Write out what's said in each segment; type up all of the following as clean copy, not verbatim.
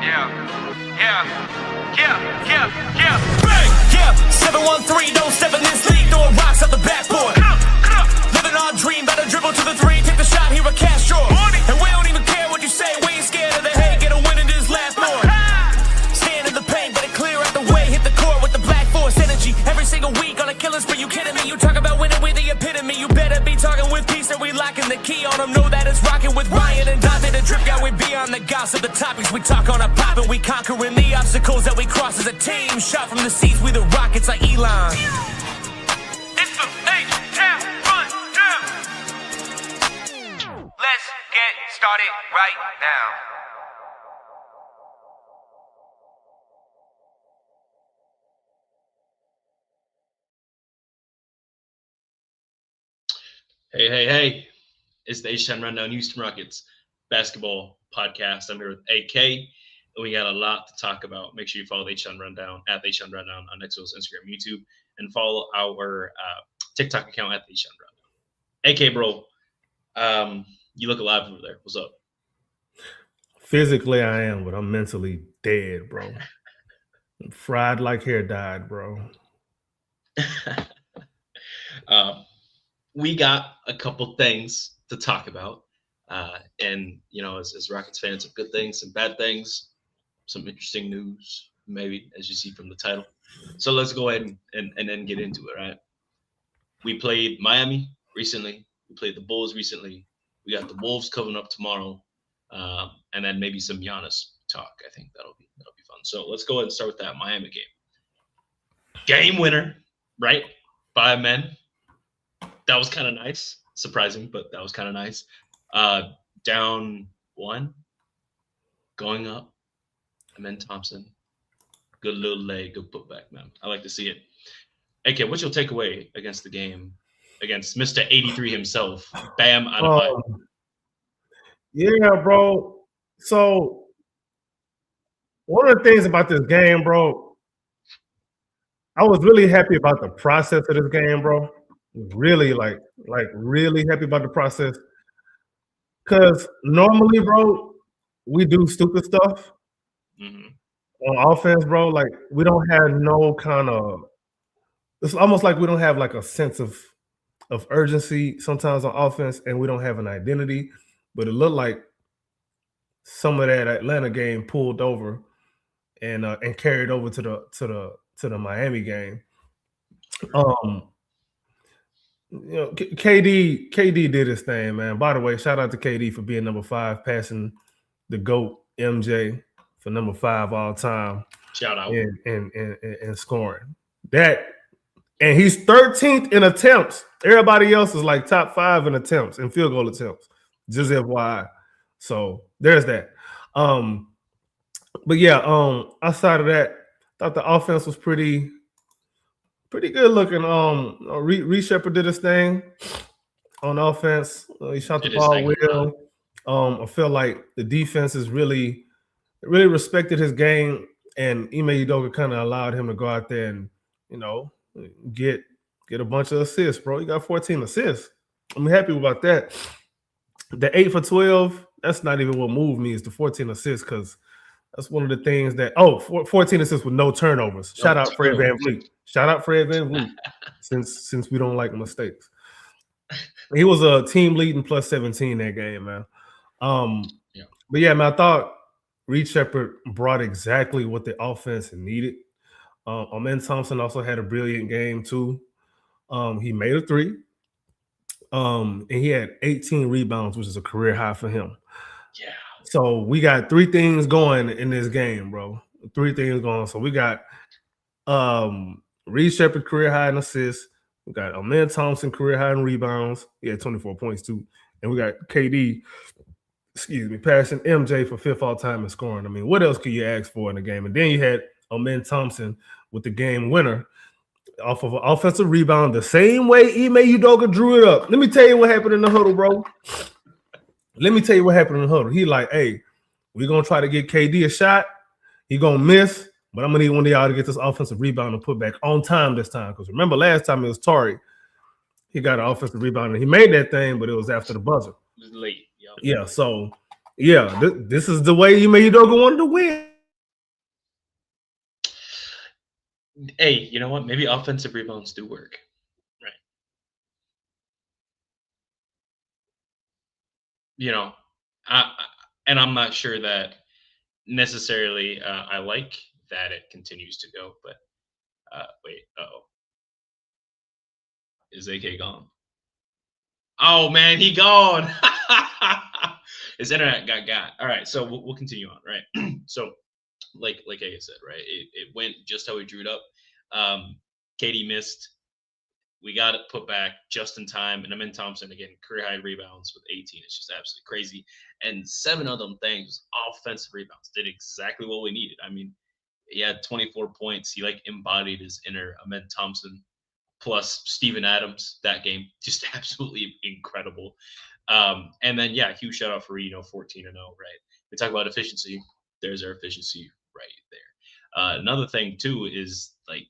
Bang! Yeah, 7-1-3, don't step in this league, throwing rocks out the backboard. Living our dream, better dribble to the three, take the shot, here a cash draw. And we don't even care what you say, we ain't scared of the hate, get a win in this last board. Stand in the paint, better clear out the way, hit the court with the black force energy. Every single week on a killing spree, you kidding me? You talk about winning with the epitome, you better be talking with peace and we locking the key on them. Know that it's rocking with Ryan and Dante, the drip guy, we beyond the gossip, the topics we talk on a pop and we conquering the obstacles that we cross as a team. Shot from the seats, we the Rockets like Elon. It's the H-Town run down. Let's get started right now. Hey. It's the H-Town Rundown Houston Rockets basketball podcast. I'm here with AK, and we got a lot to talk about. Make sure you follow the H-Town Rundown at the H-Town Rundown on Xbox, Instagram, YouTube, and follow our TikTok account at the H-Town Rundown. AK, bro, you look alive over there. What's up? Physically, I am, but I'm mentally dead, bro. I'm fried like hair dyed, bro. We got a couple things to talk about. And, you know, as Rockets fans, some good things, some bad things, some interesting news, maybe, as you see from the title. So let's go ahead and then get into it, right? We played Miami recently. We played the Bulls recently. We got the Wolves coming up tomorrow. And then maybe some Giannis talk. I think that'll be fun. So let's go ahead and start with that Miami game. Game winner, right? 5 men. That was kind of nice. Surprising, but that was kind of nice. Down 1, going up. Amen Thompson. Good little leg, good putback, man. I like to see it. AK, what's your takeaway against the game against Mr. 83 himself? Bam Adebayo. Yeah, bro. So one of the things about this game, bro, I was really happy about the process of this game, bro. Really, like really happy about the process. Because normally, bro, we do stupid stuff on offense, bro. Like, we don't have no kind of – it's almost like we don't have, like, a sense of urgency sometimes on offense, and we don't have an identity. But it looked like some of that Atlanta game pulled over and carried over to the Miami game. You know, KD did his thing, man. By the way, shout out to KD for being number 5, passing the GOAT MJ for number 5 all time. Shout out and scoring that, and he's 13th in attempts. Everybody else is like top 5 in attempts and field goal attempts. Just FYI. So there's that. But yeah, outside of that, I thought the offense was pretty good looking. Reed Shepherd did his thing on offense. He shot the ball well. I feel like the defense is really respected his game, and Ime Udoka kind of allowed him to go out there and, you know, get a bunch of assists, bro. He got 14 assists. I'm happy about that. The 8 for 12, that's not even what moved me, is the 14 assists, because that's one of the things that 14 assists with no turnovers. Shout out Fred VanVleet. Shout out Fred VanVleet, since we don't like mistakes. He was a team leading plus 17 that game, man. But yeah, man, I thought Reed Shepherd brought exactly what the offense needed. Amen Thompson also had a brilliant game too. He made a 3. And he had 18 rebounds, which is a career high for him. Yeah. So we got 3 things going in this game, bro. 3 things going. So we got Reed Shepherd career high in assists. We got Amen Thompson career high in rebounds. He had 24 points too. And we got KD, passing MJ for 5th all time in scoring. I mean, what else could you ask for in the game? And then you had Amen Thompson with the game winner off of an offensive rebound, the same way Ime Udoka drew it up. Let me tell you what happened in the huddle, bro. He like, hey, we're going to try to get KD a shot. He going to miss, but I'm going to need one of y'all to get this offensive rebound and put back on time this time. Because remember last time it was Tari. He got an offensive rebound, and he made that thing, but it was after the buzzer. It was late. Yeah, so, yeah, this is the way Ime Udoka wanted to win. Hey, you know what? Maybe offensive rebounds do work. Right. You know, and I'm not sure that necessarily I like that it continues to go, but wait, oh, is AK gone? Oh man, he gone. His internet got. All right, so we'll continue on, right? So, like I said, right, it went just how we drew it up. Katie missed. We got it put back just in time, and Amin Thompson again, career high rebounds with 18. It's just absolutely crazy, and 7 of them things offensive rebounds did exactly what we needed. I mean, he had 24 points. He like embodied his inner Amin Thompson plus Steven Adams that game. Just absolutely incredible. And then, yeah, huge shout out for 14 and 0, right? We talk about efficiency. There's our efficiency right there. Another thing, too, is like,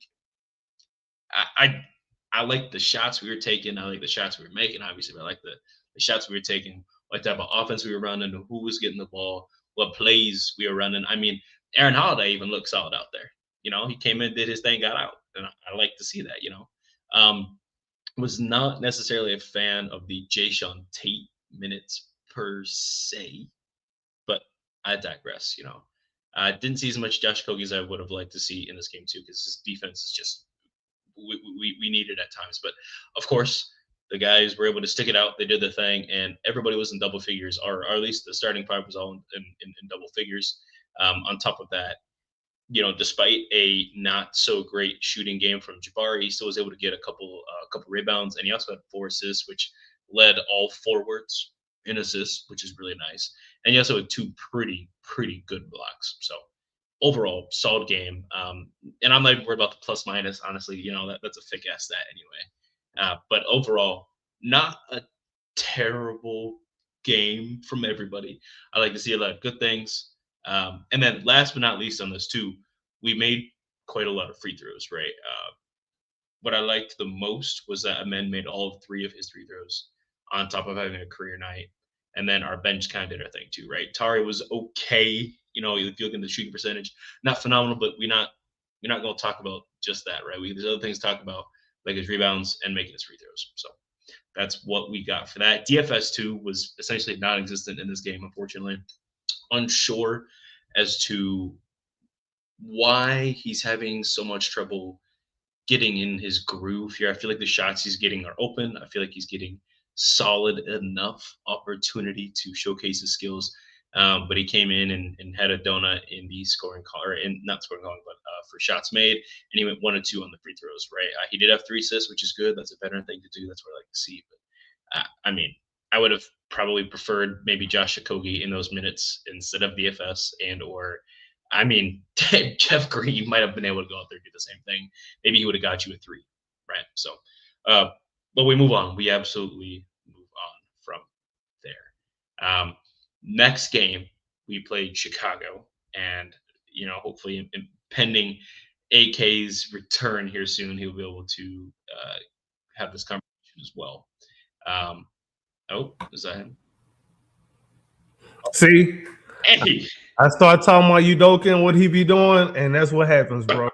I like the shots we were taking. I like the shots we were making, obviously, but I like the shots we were taking, what type of offense we were running, who was getting the ball, what plays we were running. I mean, Aaron Holiday even looked solid out there. He came in, did his thing, got out. And I like to see that. Was not necessarily a fan of the Jayshawn Tate minutes per se, but I digress. I didn't see as much Josh Kogi as I would have liked to see in this game too, because his defense is just we need it at times. But of course, the guys were able to stick it out. They did the thing, and everybody was in double figures, or at least the starting five was all in double figures. On top of that, despite a not so great shooting game from Jabari, he still was able to get a couple rebounds, and he also had 4 assists, which led all forwards in assists, which is really nice. And he also had 2 pretty good blocks. So overall, solid game. And I'm not even worried about the plus minus. Honestly, that's a thick ass stat anyway. But overall, not a terrible game from everybody. I like to see a lot of good things. And then last but not least on this too, we made quite a lot of free throws, right? What I liked the most was that Amen made all of 3 of his free throws on top of having a career night. And then our bench kind of did our thing too, right? Tari was okay. If you look at the shooting percentage, not phenomenal, but we're not going to talk about just that, right? There's other things to talk about, like his rebounds and making his free throws. So that's what we got for that. DFS 2 was essentially non-existent in this game, unfortunately. Unsure as to why he's having so much trouble getting in his groove here. I feel like the shots he's getting are open. I feel like he's getting solid enough opportunity to showcase his skills. But he came in and had a donut in the scoring call, or in not scoring call, but for shots made, and he went 1 and 2 on the free throws. Right, he did have 3 assists, which is good. That's a veteran thing to do. That's what I like to see. But I mean, I would have probably preferred maybe Josh Okogie in those minutes instead of DFS or. I mean, Jeff Green might have been able to go out there and do the same thing. Maybe he would have got you a 3, right? So, but we move on. We absolutely move on from there. Next game, we played Chicago, and hopefully, pending AK's return here soon, he'll be able to have this conversation as well. Oh, is that him? See, hey. I start talking about Udoka, what he be doing, and that's what happens, bro.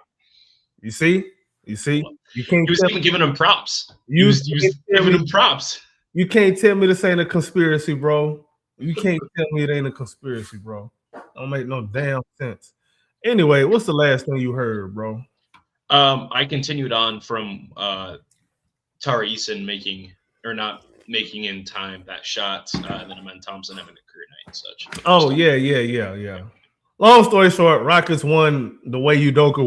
You see, you can't. He was even giving him props. You was giving him props. You can't tell me this ain't a conspiracy, bro. You can't tell me it ain't a conspiracy, bro. Don't make no damn sense. Anyway, what's the last thing you heard, bro? I continued on from Tara Eason making in time that shot, and then Amen Thompson having a career night and such. Oh yeah. Long story short, Rockets won the way Udoka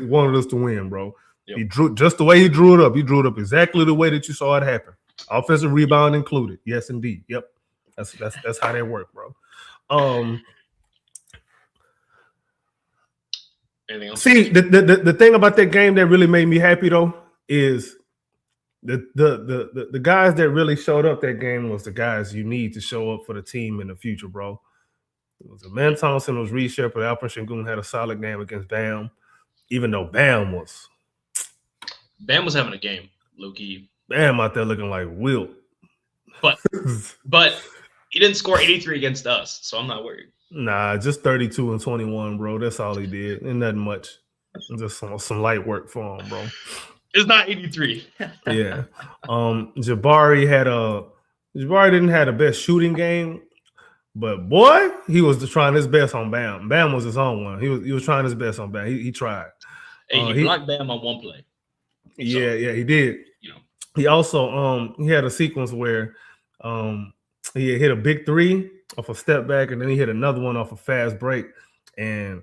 wanted us to win, bro. Yep. He drew just the way he drew it up. He drew it up exactly the way that you saw it happen. Offensive rebound included. Yes, indeed. Yep. That's how they work, bro. Anything else? See, the thing about that game that really made me happy though is the guys that really showed up that game was the guys you need to show up for the team in the future, bro. It was Amen Thompson, it was Reed Shepard, Alperen Sengun had a solid game against Bam, even though Bam was having a game, Loki. Bam out there looking like Wilt. But he didn't score 83 against us, so I'm not worried. Nah, just 32 and 21, bro. That's all he did. Ain't nothing much. Just some light work for him, bro. It's not 83. Yeah. Jabari didn't have the best shooting game, but boy, he was trying his best on Bam. Bam was his own one. He was trying his best on Bam. He tried. Hey, he blocked Bam on one play. Yeah, he did. You know, he also he had a sequence where he hit a big three off a step back, and then he hit another one off a fast break, and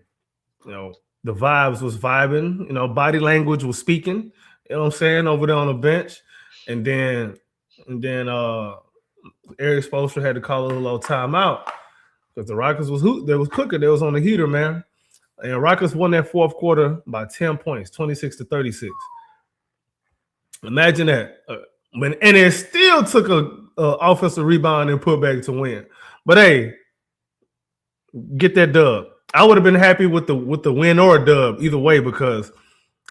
the vibes was vibing. Body language was speaking. You know what I'm saying, over there on the bench, and then Eric Spoelstra had to call a little timeout because the Rockets was cooking. They was on the heater, man. And Rockets won that fourth quarter by 10 points, 26-36. Imagine that. And it still took a offensive rebound and put back to win. But hey, get that dub. I would have been happy with the win or a dub either way, because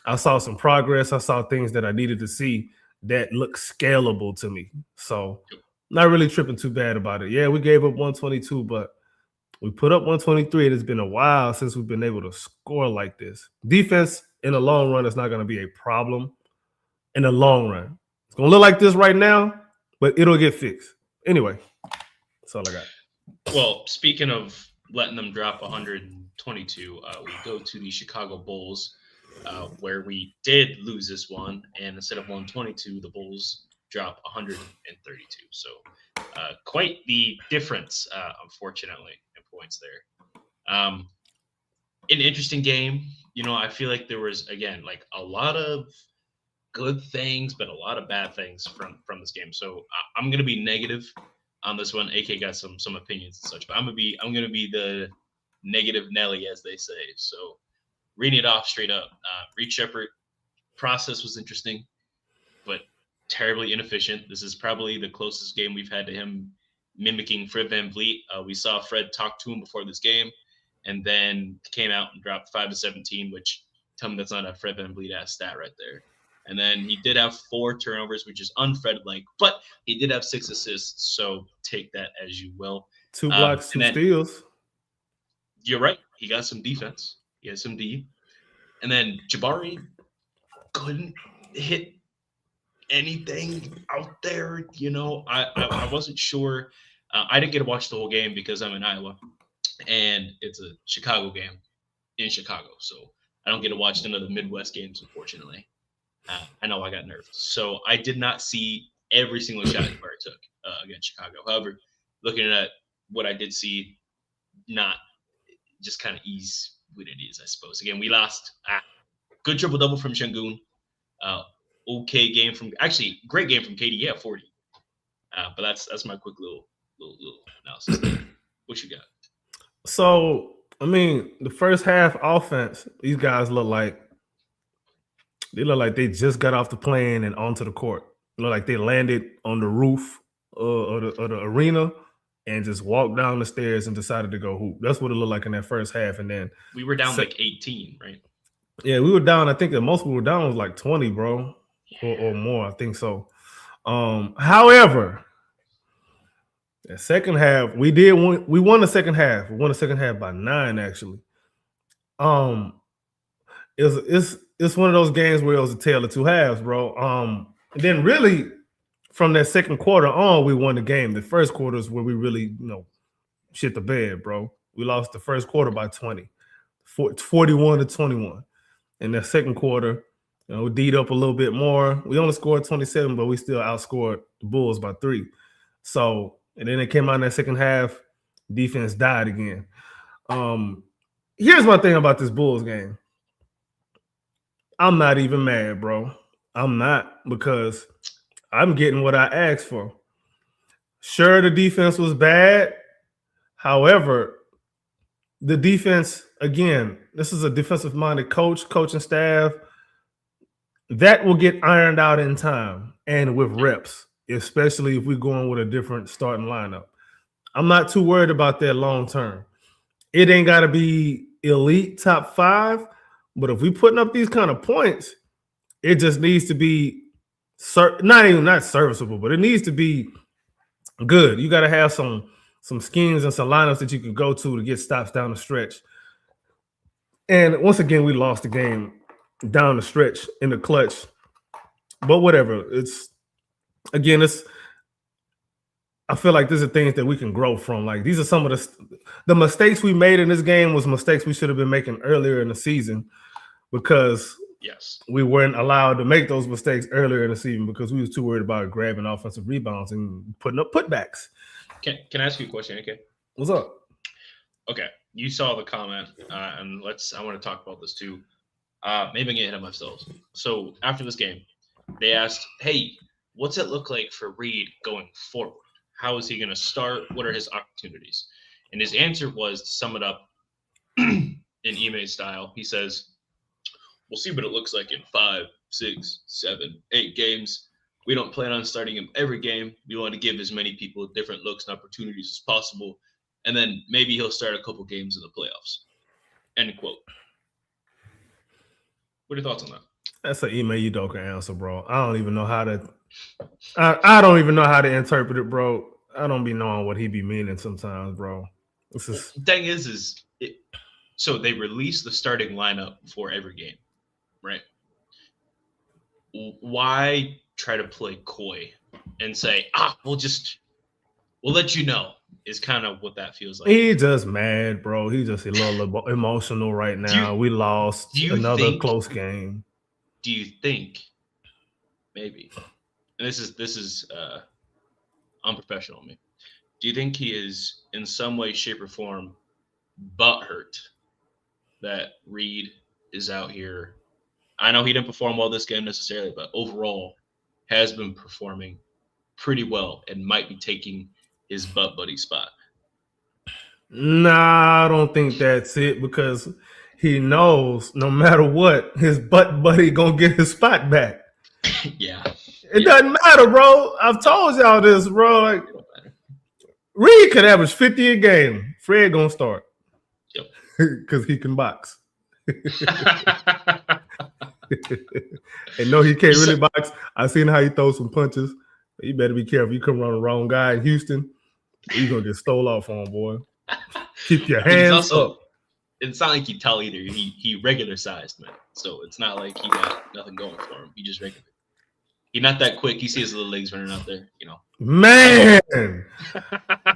I saw some progress. I saw things that I needed to see that look scalable to me. So not really tripping too bad about it. Yeah, we gave up 122, but we put up 123. It has been a while since we've been able to score like this. Defense in the long run is not going to be a problem in the long run. It's going to look like this right now, but it'll get fixed. Anyway, that's all I got. Well, speaking of letting them drop 122, we go to the Chicago Bulls, where we did lose this one, and instead of 122, the Bulls drop 132. So quite the difference, unfortunately, in points there. An interesting game. I feel like there was, again, like a lot of good things, but a lot of bad things from this game. So I'm gonna be negative on this one. AK got some opinions and such, but I'm gonna be the negative Nelly, as they say. So reading it off straight up, Reed Shepherd process was interesting, but terribly inefficient. This is probably the closest game we've had to him mimicking Fred VanVleet. We saw Fred talk to him before this game, and then came out and dropped 5 to 17, which, tell me that's not a Fred VanVleet ass stat right there. And then he did have 4 turnovers, which is unFred-like, but he did have 6 assists. So take that as you will. 2 blocks, 2 steals. You're right. He got some defense. He had some D. And then Jabari couldn't hit anything out there. I wasn't sure. I didn't get to watch the whole game because I'm in Iowa, and it's a Chicago game in Chicago. So I don't get to watch none of the Midwest games, unfortunately. I know I got nerfed. So I did not see every single shot Jabari took against Chicago. However, looking at what I did see, not just kind of ease what it is, I suppose. Again, we lost. Good triple-double from Şengün. Okay game from – actually, great game from KD. Yeah, 40. But that's my quick little analysis there. What you got? So, I mean, the first half offense, these guys look like they just got off the plane and onto the court. Look like they landed on the roof of the arena and just walked down the stairs and decided to go hoop. That's what it looked like in that first half. And then we were down like 18, right? Yeah, we were down. I think the most we were down was like 20, bro, or more. I think so. However, the second half, we won the second half. We won the second half by 9, actually. It's one of those games where it was a tale of 2 halves, bro. And then really from that second quarter on, we won the game. The first quarter is where we really, shit the bed, bro. We lost the first quarter by 20, 41-21. In the second quarter, we D'd up a little bit more. We only scored 27, but we still outscored the Bulls by 3. So, and then it came out in that second half, defense died again. Here's my thing about this Bulls game. I'm not even mad, bro. I'm not, because I'm getting what I asked for. Sure, the defense was bad. However, the defense, again, this is a defensive-minded coaching staff. That will get ironed out in time and with reps, especially if we're going with a different starting lineup. I'm not too worried about that long term. It ain't got to be elite top 5, but if we're putting up these kind of points, it just needs to be not serviceable, but it needs to be good. You got to have some schemes and some lineups that you can go to get stops down the stretch. And once again, we lost the game down the stretch in the clutch. But whatever. It's I feel like these are things that we can grow from. Like these are some of the mistakes we made in this game was mistakes we should have been making earlier in the season because we weren't allowed to make those mistakes earlier in the season because we was too worried about grabbing offensive rebounds and putting up putbacks. Can I ask you a question, AK? What's up? Okay, you saw the comment, and I want to talk about this too. Maybe I'm getting ahead of myself. So after this game, they asked, "Hey, what's it look like for Reed going forward? How is he going to start? What are his opportunities?" And his answer was, to sum it up in Ime style, he says, "We'll see what it looks like in 5, 6, 7, 8 games. We don't plan on starting him every game. We want to give as many people different looks and opportunities as possible. And then maybe he'll start a couple games in the playoffs." End quote. What are your thoughts on that? That's an Ime Udoka answer, bro. I don't even know how to. I don't even know how to interpret it, bro. I don't be knowing what he be meaning sometimes, bro. This is the thing is so they release the starting lineup for every game, right? Why try to play coy and say, we'll let you know, is kind of what that feels like. He just mad, bro. He just a little emotional right now. We lost another close game. Do you think maybe, and this is unprofessional of me, do you think he is in some way, shape, or form butthurt that Reed is out here? I know he didn't perform well this game necessarily, but overall has been performing pretty well and might be taking his butt buddy spot. Nah, I don't think that's it because he knows no matter what, his butt buddy gonna get his spot back. Yeah. It doesn't matter, bro. I've told y'all this, bro. Like, Reed could average 50 a game. Fred gonna start. Yep. Because he can box. And no, he can't really box. I seen how he throws some punches. You better be careful. You come around the wrong guy in Houston, you're gonna get stole off on, boy. Keep your hands up. It's not like you tell either. He regular sized, man. So it's not like he got nothing going for him. He just regular. He's not that quick. You see his little legs running out there, you know. Man.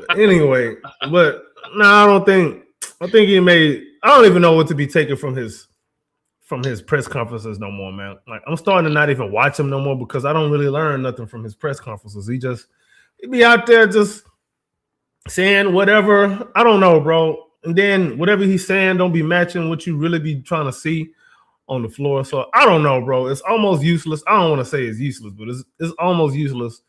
Anyway, but no, I think he made. I don't even know what to be taken from his press conferences no more, man. Like I'm starting to not even watch him no more because I don't really learn nothing from his press conferences. He be out there just saying whatever. I don't know, bro. And then whatever he's saying don't be matching what you really be trying to see on the floor. So I don't know, bro. It's almost useless. I don't want to say it's useless, but it's almost useless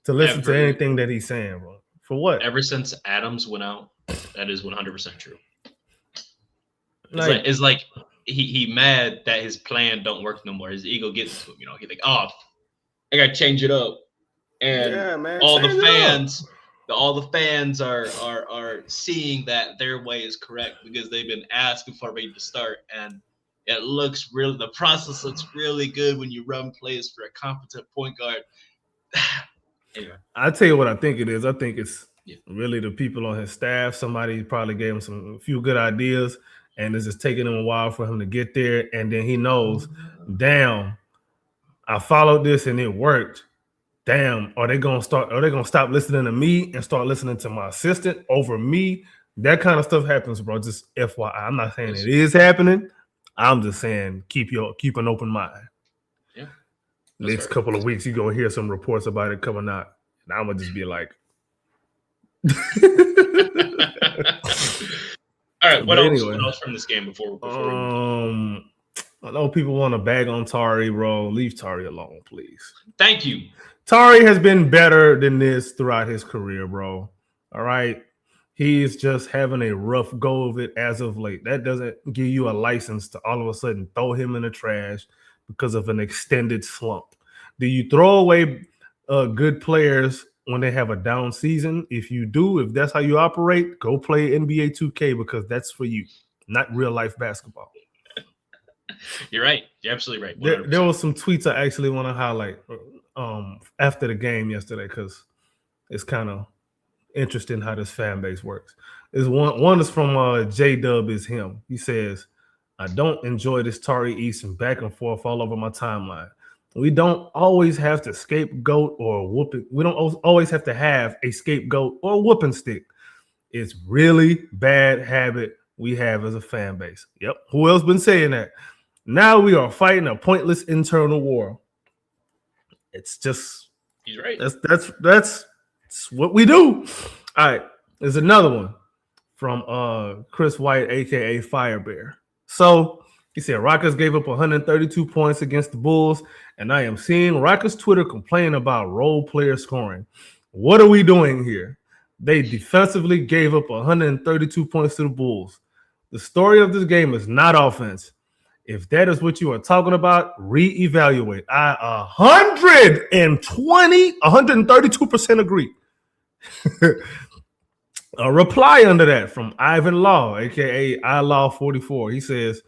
to listen to anything that he's saying, bro. For what? Ever since Adams went out, that is 100% true. It's like he mad that his plan don't work no more. His ego gets to him, you know. He's like, I gotta change it up. And yeah, man, all the fans are seeing that their way is correct because they've been asking for Reed to start, and the process looks really good when you run plays for a competent point guard. Anyway. I'll tell you what I think it is. I think it's really the people on his staff. Somebody probably gave him a few good ideas, and it's just taking him a while for him to get there. And then he knows, damn, I followed this and it worked. Damn, are they gonna stop listening to me and start listening to my assistant over me? That kind of stuff happens, bro. Just FYI. I'm not saying it is happening. I'm just saying keep an open mind. Yeah. Next couple of weeks, you're gonna hear some reports about it coming out. And I'm gonna just be like, all right, what else from this game before I know people want to bag on Tari, bro. Leave Tari alone, please. Thank you. Tari has been better than this throughout his career, bro. All right. He's just having a rough go of it as of late. That doesn't give you a license to all of a sudden throw him in the trash because of an extended slump. Do you throw away good players when they have a down season? If you do, if that's how you operate, go play NBA 2K because that's for you, not real life basketball. You're right. You're absolutely right. There was some tweets I actually want to highlight after the game yesterday because it's kind of interesting how this fan base works. Is one is from J-Dub is him. He says, I don't enjoy this Tari Eason back and forth all over my timeline. We don't always have to scapegoat or whoop it. We don't always have to have a scapegoat or whooping stick. It's really bad habit we have as a fan base. Yep. Who else been saying that? Now we are fighting a pointless internal war. It's just He's right. That's what we do. All right. There's another one from Chris White, aka Fire Bear. So he said Rockets gave up 132 points against the Bulls, and I am seeing Rockets Twitter complain about role player scoring. What are we doing here? They defensively gave up 132 points to the Bulls. The story of this game is not offense. If that is what you are talking about, reevaluate. I 132% agree. A reply under that from Ivan Law, aka iLaw44. He says,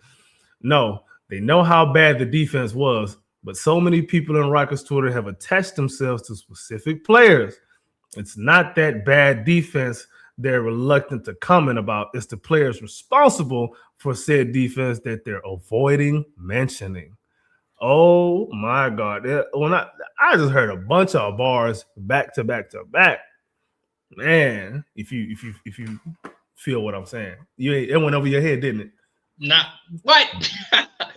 no, they know how bad the defense was, but so many people in Rockets Twitter have attached themselves to specific players. It's not that bad defense they're reluctant to comment about. It's the players responsible for said defense that they're avoiding mentioning. Oh my God. When I just heard a bunch of bars back to back to back. Man, if you feel what I'm saying. It went over your head, didn't it? Not what?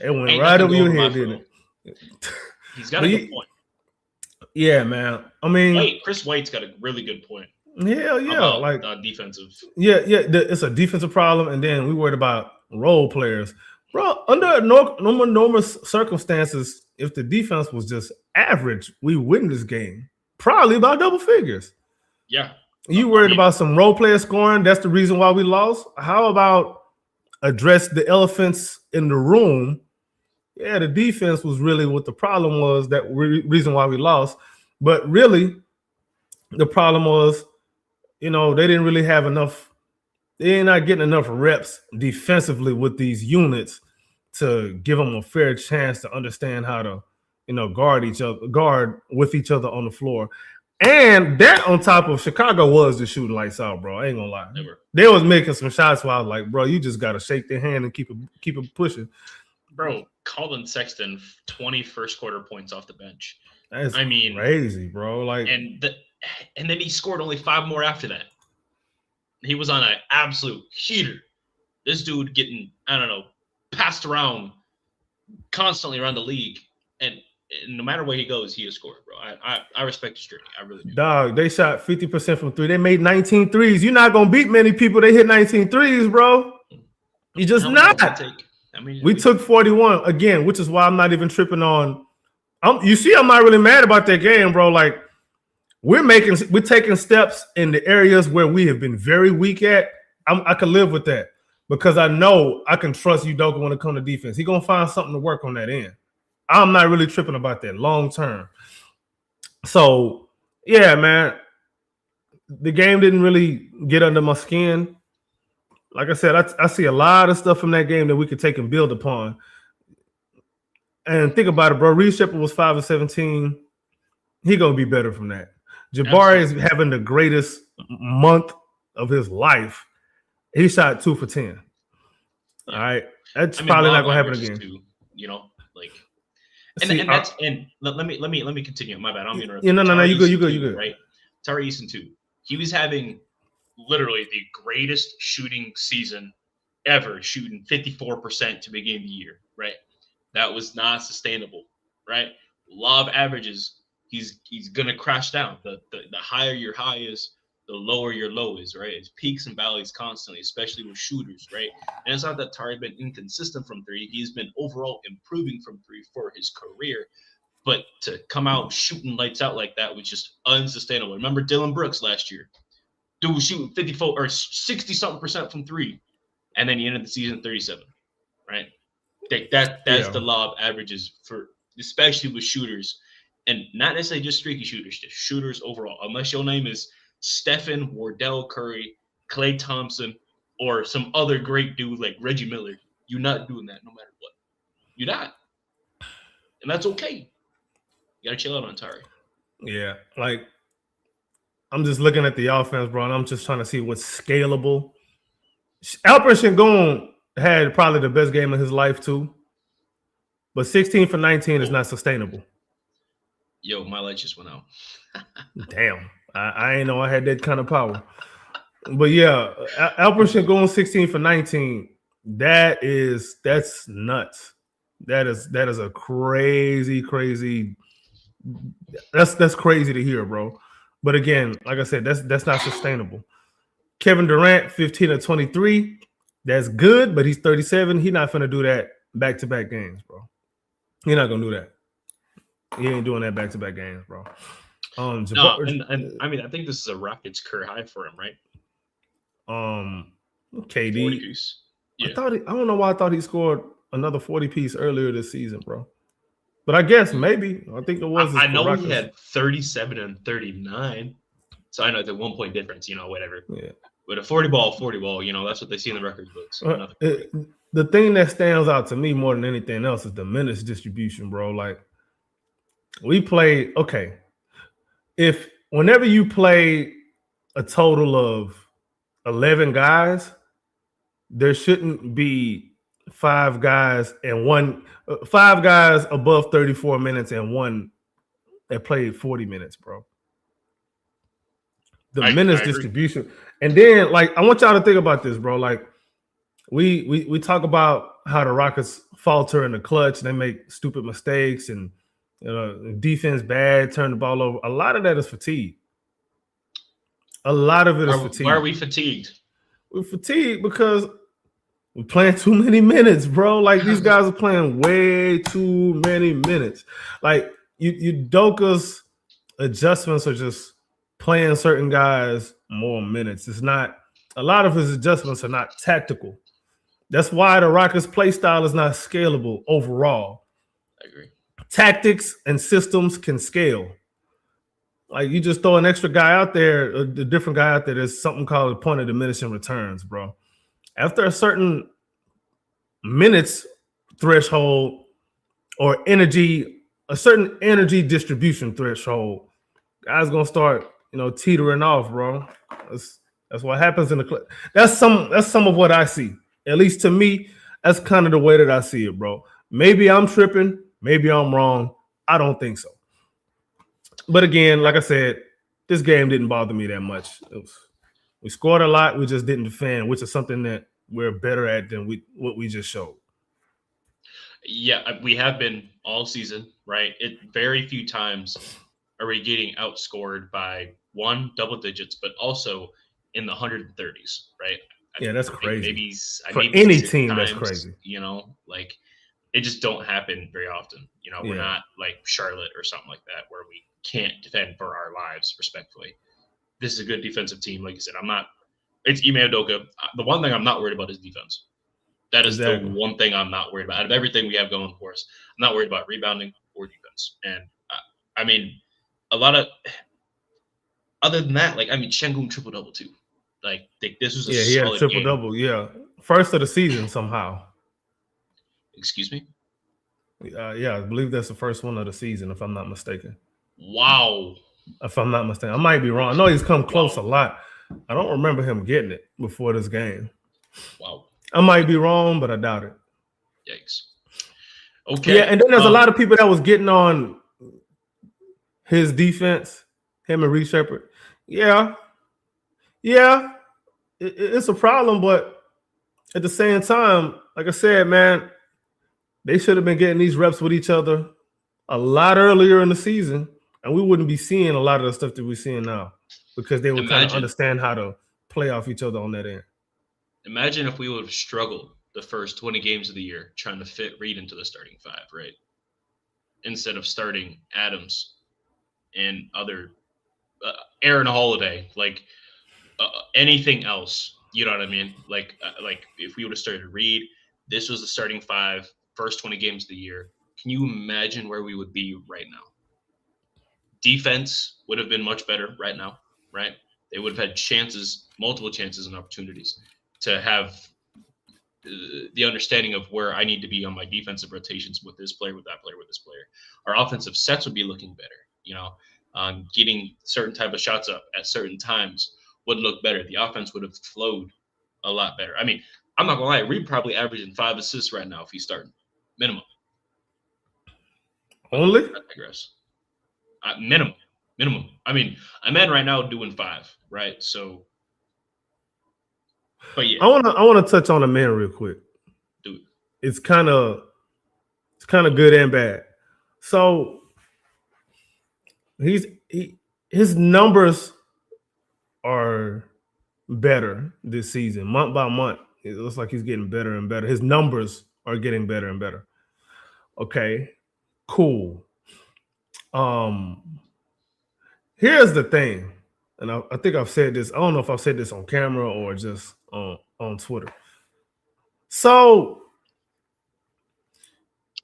It went right over your head, didn't it? He's got a good point. Yeah, man. I mean, Chris White's got a really good point. Hell yeah, about, like defensive. Yeah, it's a defensive problem, and then we worried about role players, bro. Under normal circumstances, if the defense was just average, we win this game probably by double figures. Yeah, you worried about some role player scoring? That's the reason why we lost. How about address the elephants in the room? Yeah, the defense was really what the problem was. That reason why we lost, but really, the problem was, they didn't really have enough. They're not getting enough reps defensively with these units to give them a fair chance to understand how to, guard with each other on the floor. And that on top of Chicago was just shooting lights out, bro. I ain't gonna lie. They was making some shots where I was like, bro, you just gotta shake their hand and keep it pushing. Bro, Colin Sexton, 20 first quarter points off the bench. That's crazy, bro. Like, and then he scored only 5 more after that. He was on an absolute heater. This dude getting, passed around constantly around the league. And no matter where he goes, he has scored, bro. I respect his journey. I really do. Dog, they shot 50% from 3. They made 19 threes. You're not going to beat many people that hit 19 threes, bro. You just not. We took 41 again, which is why I'm not even tripping on. You see, I'm not really mad about that game, bro. Like, we're taking steps in the areas where we have been very weak at. I can live with that because I know I can trust Udoka when it comes to defense. He's gonna find something to work on that end. I'm not really tripping about that long term. So yeah, man, the game didn't really get under my skin. Like I said, I see a lot of stuff from that game that we could take and build upon. And think about it, bro. Reed Sheppard was 5 of 17. He gonna be better from that. Jabari is having the greatest month of his life. He shot 2 for 10. All right, that's probably not gonna happen again. Too, let me continue. My bad. I'm interrupting. Yeah, no, you good. Right, Tari Eason too. He was having literally the greatest shooting season ever, shooting 54% to begin the year. Right, that was not sustainable. Right, law of averages. He's gonna crash down. The higher your high is, the lower your low is, right? It's peaks and valleys constantly, especially with shooters, right? And it's not that Tari been inconsistent from 3. He's been overall improving from 3 for his career, but to come out shooting lights out like that was just unsustainable. Remember Dylan Brooks last year? Dude was shooting 54 or 60-something% from 3, and then he ended the season 37, right? That's the law of averages for, especially with shooters. And not necessarily just streaky shooters, just shooters overall. Unless your name is Stephen, Wardell Curry, Klay Thompson, or some other great dude like Reggie Miller, you're not doing that no matter what. You're not. And that's okay. You gotta chill out on Tari. Yeah, like, I'm just looking at the offense, bro, and I'm just trying to see what's scalable. Alperen Sengun had probably the best game of his life too. But 16 for 19 is not sustainable. Yo, my light just went out. Damn. I ain't know I had that kind of power. But yeah, Alperen going 16 for 19. That's nuts. That is a crazy. That's crazy to hear, bro. But again, like I said, that's not sustainable. Kevin Durant, 15 or 23. That's good, but he's 37. He's not gonna do that back-to-back games, bro. He's not gonna do that. He ain't doing that back-to-back games, bro. No, and I mean, I think this is a Rockets career high for him, right? KD. 40 piece. Yeah. I don't know why I thought he scored another 40 piece earlier this season, bro. But I guess maybe. I think it was. I know he had 37 and 39. So I know the 1 point difference, whatever. Yeah. But a 40 ball, that's what they see in the record books. The thing that stands out to me more than anything else is the minutes distribution, bro. Like, we play, okay. If whenever you play a total of 11 guys, there shouldn't be 5 guys above 34 minutes and one that played 40 minutes, bro. The minutes distribution. And then, like, I want y'all to think about this, bro. Like, we talk about how the Rockets falter in the clutch, they make stupid mistakes, and defense bad, turn the ball over. A lot of that is fatigue. A lot of it is fatigue. Why are we fatigued? We're fatigued because we're playing too many minutes, bro. Like, these guys are playing way too many minutes. Like, Udoka's adjustments are just playing certain guys more minutes. It's not, a lot of his adjustments are not tactical. That's why the Rockets play style is not scalable overall. I agree. Tactics and systems can scale. Like, you just throw an extra guy out there, a different guy out there, there's something called a point of diminishing returns, bro. After a certain minutes threshold or a certain energy distribution threshold, guys gonna start, teetering off, bro. That's what happens in the club. That's some of what I see. At least to me, that's kind of the way that I see it, bro. Maybe I'm tripping, maybe I'm wrong. I don't think so. But again, like I said, this game didn't bother me that much. We scored a lot, we just didn't defend, which is something that we're better at than what we just showed. Yeah, we have been all season, right? Very few times are we getting outscored by double digits, but also in the 130s, right? Yeah, that's crazy. Maybe for any team, times, that's crazy. Like, it just don't happen very often. We're not like Charlotte or something like that where we can't defend for our lives, respectfully. This is a good defensive team. Like I said, it's Ime Udoka. The one thing I'm not worried about is defense. That is the one thing I'm not worried about. Out of everything we have going for us, I'm not worried about rebounding or defense. And I mean, a lot of other than that, like, I mean, Şengün triple-double too. Like, this was a solid he had triple-double, game. yeah. First of the season somehow. Excuse me? Yeah, I believe that's the first one of the season, if I'm not mistaken. Wow. If I'm not mistaken. I might be wrong. I know he's come close a lot. I don't remember him getting it before this game. Wow. I might be wrong, but I doubt it. Yikes. Okay. Yeah, and then there's a lot of people that was getting on his defense, him and Reece Shepherd. Yeah, it's a problem, but at the same time, like I said, man, they should have been getting these reps with each other a lot earlier in the season, and we wouldn't be seeing a lot of the stuff that we're seeing now because they would kind of understand how to play off each other on that end. Imagine if we would have struggled the first 20 games of the year trying to fit Reed into the starting five, right? Instead of starting Adams and other Aaron Holiday, like anything else, you know what I mean? Like if we would have started Reed, this was the starting five, first 20 games of the year. Can you imagine where we would be right now? Defense would have been much better right now, right? They would have had chances, multiple chances and opportunities to have the understanding of where I need to be on my defensive rotations with this player, with that player, with this player. Our offensive sets would be looking better, getting certain type of shots up at certain times would look better. The offense would have flowed a lot better. I mean, I'm not gonna lie, Reed probably averaging 5 assists right now if he's starting. Minimum. Only? I digress. Minimum. I mean, Ahmed right now doing 5, right? So, but yeah, I wanna touch on a man real quick. dude. It's kind of good and bad. So his numbers are better this season, month by month. It looks like he's getting better and better. His numbers are getting better and better. Okay, cool. Here's the thing, and I think I've said this. I don't know if I've said this on camera or just on Twitter. So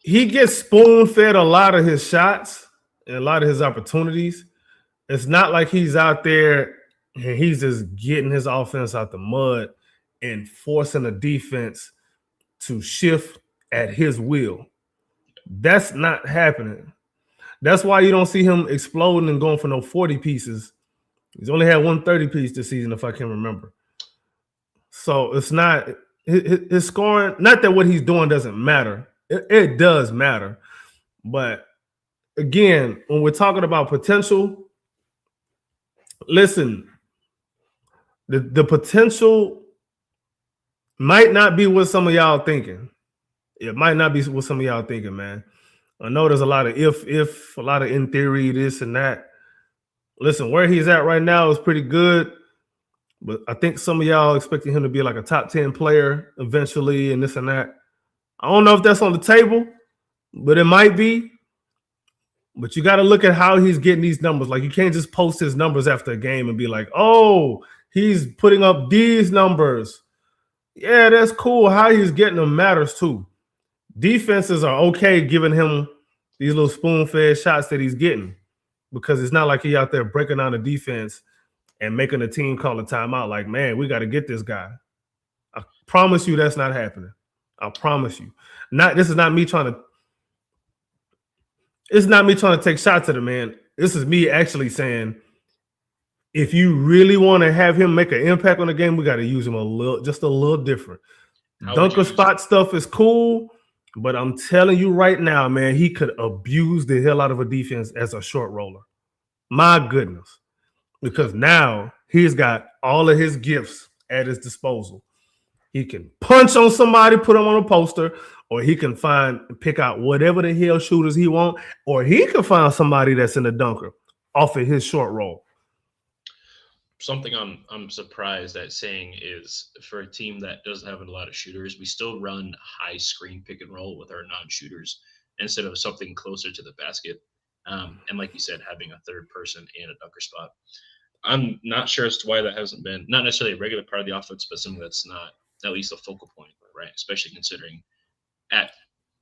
he gets spoon fed a lot of his shots and a lot of his opportunities. It's not like he's out there and he's just getting his offense out the mud and forcing the defense to shift at his will. That's not happening. That's why you don't see him exploding and going for no 40 pieces. He's only had 130 piece this season, if I can remember. So it's not his scoring, not that what he's doing doesn't matter. It does matter. But again, when we're talking about potential, listen, the potential might not be what some of y'all thinking. It might not be what some of y'all thinking, man. I know there's a lot of if, a lot of in theory, this and that. Listen, where he's at right now is pretty good, but I think some of y'all expecting him to be like a top 10 player eventually and this and that. I don't know if that's on the table, but it might be. But you got to look at how he's getting these numbers. Like, you can't just post his numbers after a game and be like, oh, he's putting up these numbers. Yeah, that's cool. How he's getting them matters too. Defenses are okay giving him these little spoon-fed shots that he's getting, because it's not like he out there breaking down the defense and making the team call a timeout like, man, we got to get this guy. I promise you that's not happening. I promise you. It's not me trying to take shots at the man. This is me actually saying, if you really want to have him make an impact on the game, we got to use him just a little different. Dunker spot stuff is cool, but I'm telling you right now, man, he could abuse the hell out of a defense as a short roller. My goodness. Because now he's got all of his gifts at his disposal. He can punch on somebody, put them on a poster, or he can pick out whatever the hell shooters he wants, or he can find somebody that's in the dunker off of his short roll. Something I'm surprised at saying is, for a team that doesn't have a lot of shooters, we still run high screen pick and roll with our non-shooters instead of something closer to the basket. And like you said, having a third person in a dunker spot. I'm not sure as to why that hasn't been not necessarily a regular part of the offense, but something that's not at least a focal point, right? Especially considering at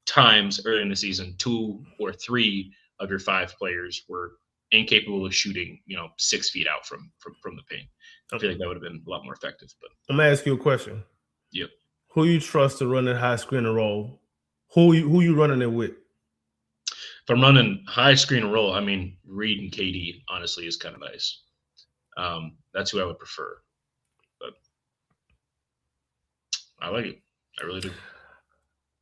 times early in the season, 2 or 3 of your 5 players were incapable of shooting, 6 feet out from the paint. I feel like that would have been a lot more effective. But I'm gonna ask you a question. Yep. Who you trust to run that high screen and roll? Who you running it with? If I'm running high screen and roll, I mean, Reed and KD honestly is kind of nice. That's who I would prefer. But I like it. I really do.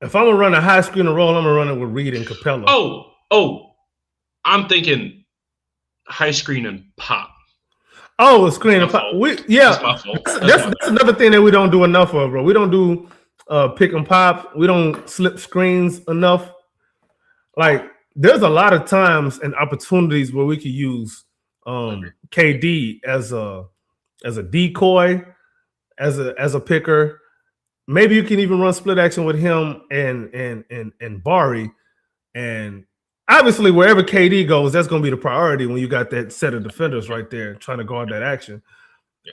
If I'm gonna run a high screen and roll, I'm gonna run it with Reed and Capella. Oh, I'm thinking high screen and pop. Oh, screen and pop. That's another thing that we don't do enough of, bro. We don't do pick and pop. We don't slip screens enough. Like, there's a lot of times and opportunities where we could use KD as a decoy, as a picker. Maybe you can even run split action with him and Bari. And obviously, wherever KD goes, that's going to be the priority when you got that set of defenders right there trying to guard that action.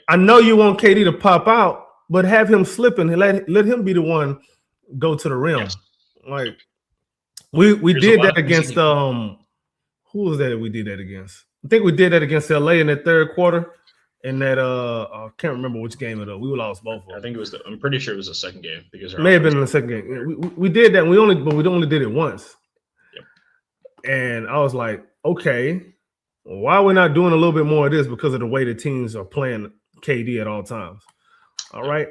I know you want KD to pop out, but have him slipping and let him be the one go to the rim. Yes. Like, we did that against who was that we did that against? I think we did that against LA in that third quarter. In that I can't remember which game it was. We lost both of them. I think it was I'm pretty sure it was the second game, because it may have been in the second game. We did that. We only did it once. Yep. And I was like, okay, why are we not doing a little bit more of this? Because of the way the teams are playing KD at all times. All right.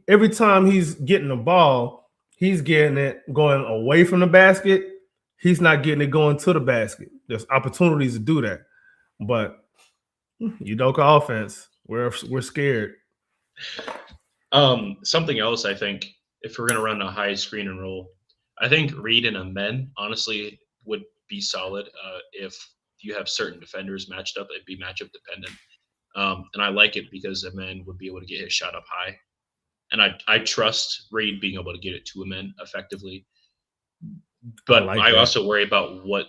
Every time he's getting the ball, he's getting it going away from the basket. He's not getting it going to the basket. There's opportunities to do that. But Udoka offense, we're scared. Something else, I think, if we're gonna run a high screen and roll, I think Reed and a men honestly would be solid. If you have certain defenders matched up, it'd be matchup dependent. And I like it because a man would be able to get his shot up high. And I trust Reed being able to get it to a man effectively. But I also worry about like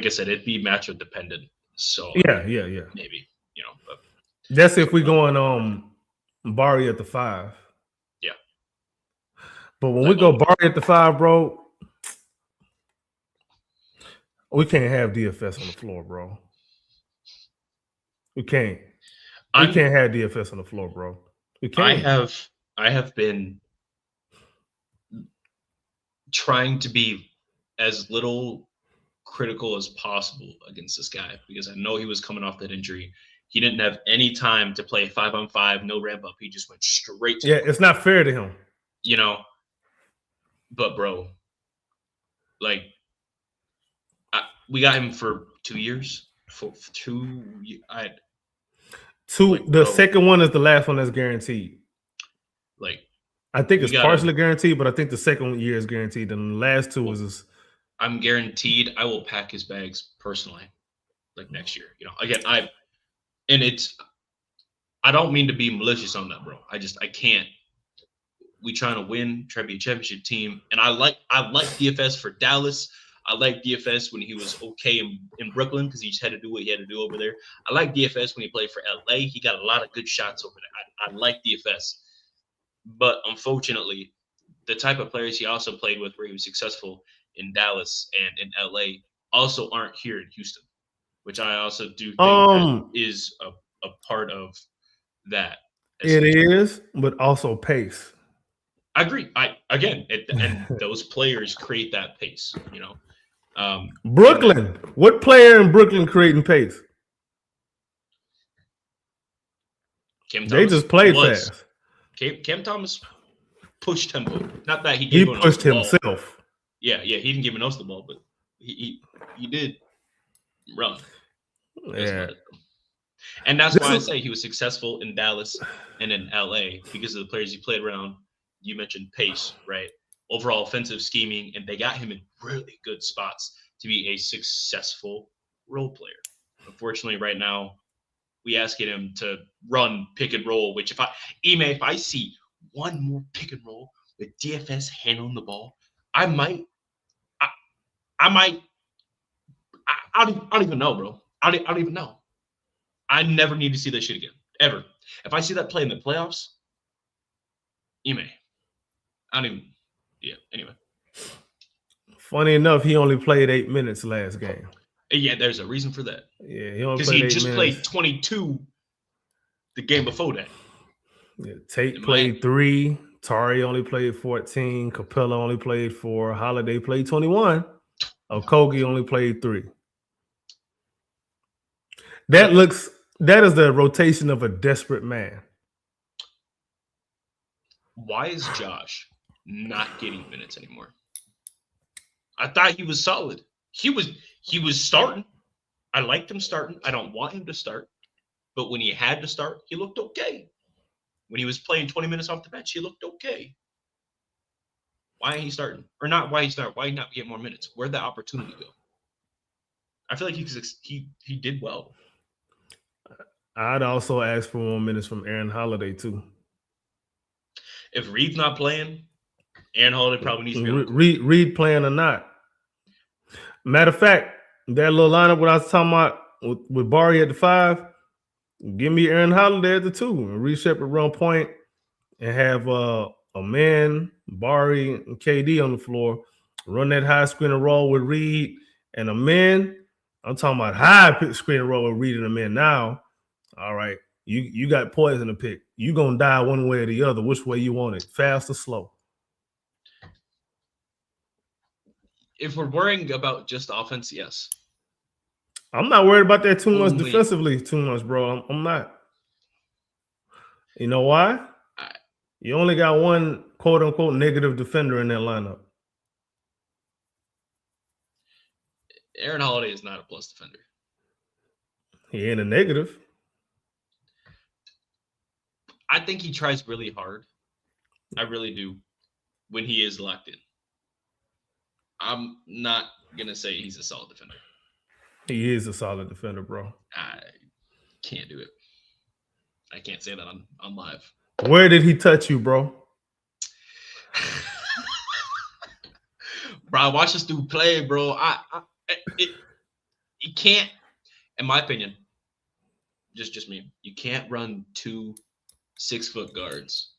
I said, it'd be matchup dependent. So yeah. Maybe, but that's if we going Bari at the 5. Yeah. But when we go Bari at the 5, bro, we can't have DFS on the floor, bro. We can't. We can't have DFS on the floor, bro. We can't. I have been trying to be as little critical as possible against this guy because I know he was coming off that injury. He didn't have any time to play 5-on-5, no ramp up. He just went straight to it's not fair to him. But bro, like we got him for 2 years. The second one is the last one that's guaranteed. Like I think it's partially guaranteed, but I think the second year is guaranteed, and the last two is. I'm guaranteed I will pack his bags personally, like next year. Again, I don't mean to be malicious on that, bro. I can't. We trying to win, try to be a championship team, and I like DFS for Dallas. I like DFS when he was okay in Brooklyn because he just had to do what he had to do over there. I like DFS when he played for LA. He got a lot of good shots over there. I like DFS. But unfortunately, the type of players he also played with where he was successful in Dallas and in LA also aren't here in Houston, which I also do think that is a part of that. It is, but also pace. I agree. And those players create that pace, Brooklyn. What player in Brooklyn creating pace? They just played fast. Cam Thomas pushed tempo. Not that he pushed himself. Yeah, he didn't give us the ball, but he did run. Yeah. And that's why I say he was successful in Dallas and in LA because of the players he played around. You mentioned pace, right? Overall offensive scheming, and they got him in really good spots to be a successful role player. Unfortunately, right now, we asking him to run pick and roll, which if I see one more pick and roll with DFS handling the ball, I don't even know, bro. I don't even know. I never need to see that shit again, ever. If I see that play in the playoffs, anyway. Funny enough, he only played 8 minutes last game. Yeah, there's a reason for that. Yeah, he only because he just played 22 the game before that. Yeah, Tate played 3. Tari only played 14. Capella only played 4. Holiday played 21. Okogie only played 3. That is the rotation of a desperate man. Why is Josh not getting minutes anymore? I thought he was solid. He was starting. I liked him starting. I don't want him to start. But when he had to start, he looked okay. When he was playing 20 minutes off the bench, he looked okay. Why ain't he starting? Or not why he's starting. Why not get more minutes? Where'd the opportunity go? I feel like he did well. I'd also ask for more minutes from Aaron Holiday, too. If Reed's not playing, Aaron Holiday probably needs to be Reed playing or not. Matter of fact, that little lineup what I was talking about with Bari at the 5, give me Aaron Holiday at the 2 and Reed Shepherd run point and have a man, Bari, and KD on the floor. Run that high screen and roll with Reed and a man. I'm talking about high screen and roll with Reed and a man now. All right. You got poison to pick. You gonna die one way or the other. Which way you want it? Fast or slow? If we're worrying about just offense, yes. I'm not worried about that too much defensively, too much, bro. I'm not. You know why? You only got one quote unquote negative defender in that lineup. Aaron Holiday is not a plus defender. He ain't a negative. I think he tries really hard. I really do. When he is locked in, I'm not gonna say he's a solid defender. He is a solid defender, bro. I can't do it. I can't say that on live. Where did he touch you, bro? Bro, watch this dude play, bro. He can't, in my opinion, just me. You can't run 2 6-foot guards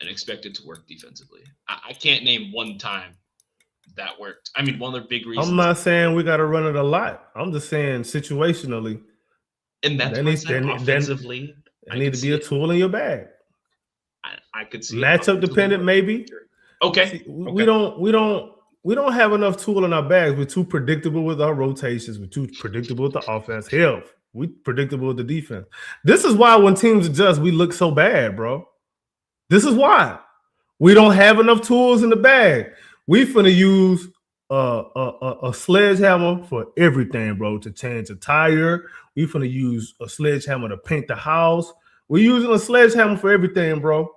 and expect it to work defensively. I can't name one time that worked. I mean, one of the big reasons. I'm not saying we got to run it a lot. I'm just saying situationally. And that's what I'm saying. Offensively, I need to be a tool in your bag. I could see matchup dependent, maybe. Okay. See, we don't have enough tool in our bags. We're too predictable with our rotations. We're too predictable with the offense. Hell, we predictable with the defense. This is why when teams adjust, we look so bad, bro. This is why we don't have enough tools in the bag. We finna use a sledgehammer for everything, bro. To change a tire, we finna use a sledgehammer to paint the house. We're using a sledgehammer for everything, bro.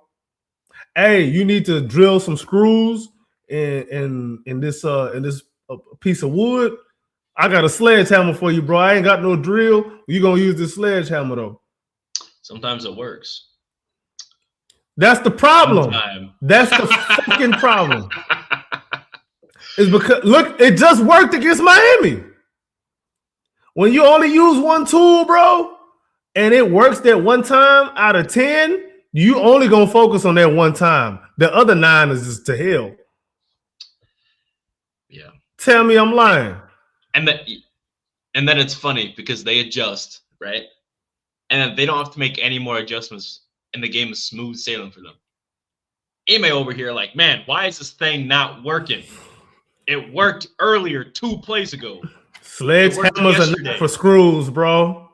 Hey, you need to drill some screws in this piece of wood. I got a sledgehammer for you, bro. I ain't got no drill. You gonna use this sledgehammer though? Sometimes it works. That's the problem. Sometimes. That's the fucking problem. It's because look, it just worked against Miami. When you only use one tool, bro, and it works that one time out of 10, you only gonna focus on that one time. The other 9 is just to hell. Yeah. Tell me I'm lying. And then it's funny because they adjust, right? And then they don't have to make any more adjustments, and the game is smooth sailing for them. Ime over here like, man, why is this thing not working? It worked earlier 2 plays ago. Sledgehammers are not for screws, bro.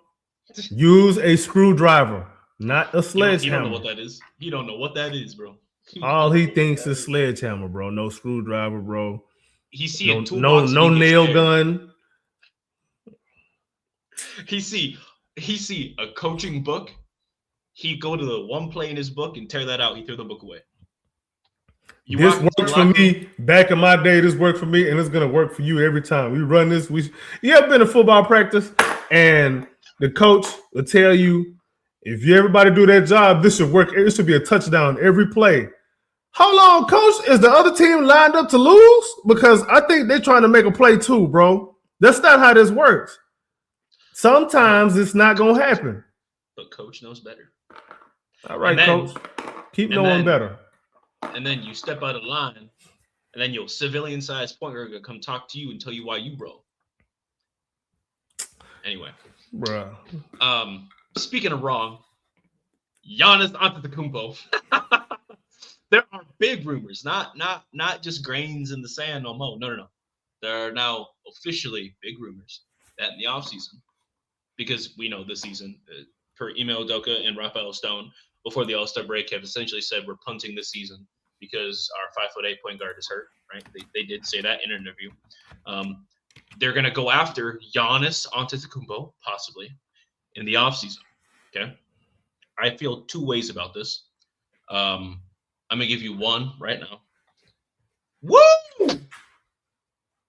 Use a screwdriver, not a sledgehammer. You don't know what that is. You don't know what that is, bro. All he thinks is sledgehammer, bro. No screwdriver, bro. He see no nail gun. He see a coaching book. He go to the one play in his book and tear that out. He threw the book away. This works for me. Back in my day, this worked for me, and it's gonna work for you every time. We run this. You ever been to football practice and the coach will tell you, if you everybody do that job, this should work. It should be a touchdown every play. How long, coach? Is the other team lined up to lose? Because I think they're trying to make a play too, bro. That's not how this works. Sometimes it's not gonna happen. But coach knows better. All right, coach. Keep knowing better. And then you step out of line, and then your civilian-sized point guard gonna come talk to you and tell you why you broke. Anyway, bro. Speaking of wrong, Giannis Antetokounmpo. There are big rumors, not just grains in the sand no more. No. There are now officially big rumors that in the offseason, because we know this season, per Ime Udoka and Rafael Stone, before the All-Star break, have essentially said we're punting this season because our 5'8" point guard is hurt, right? They did say that in an interview. They're going to go after Giannis Antetokounmpo, possibly, in the offseason, okay? I feel 2 ways about this. I'm going to give you one right now. Woo!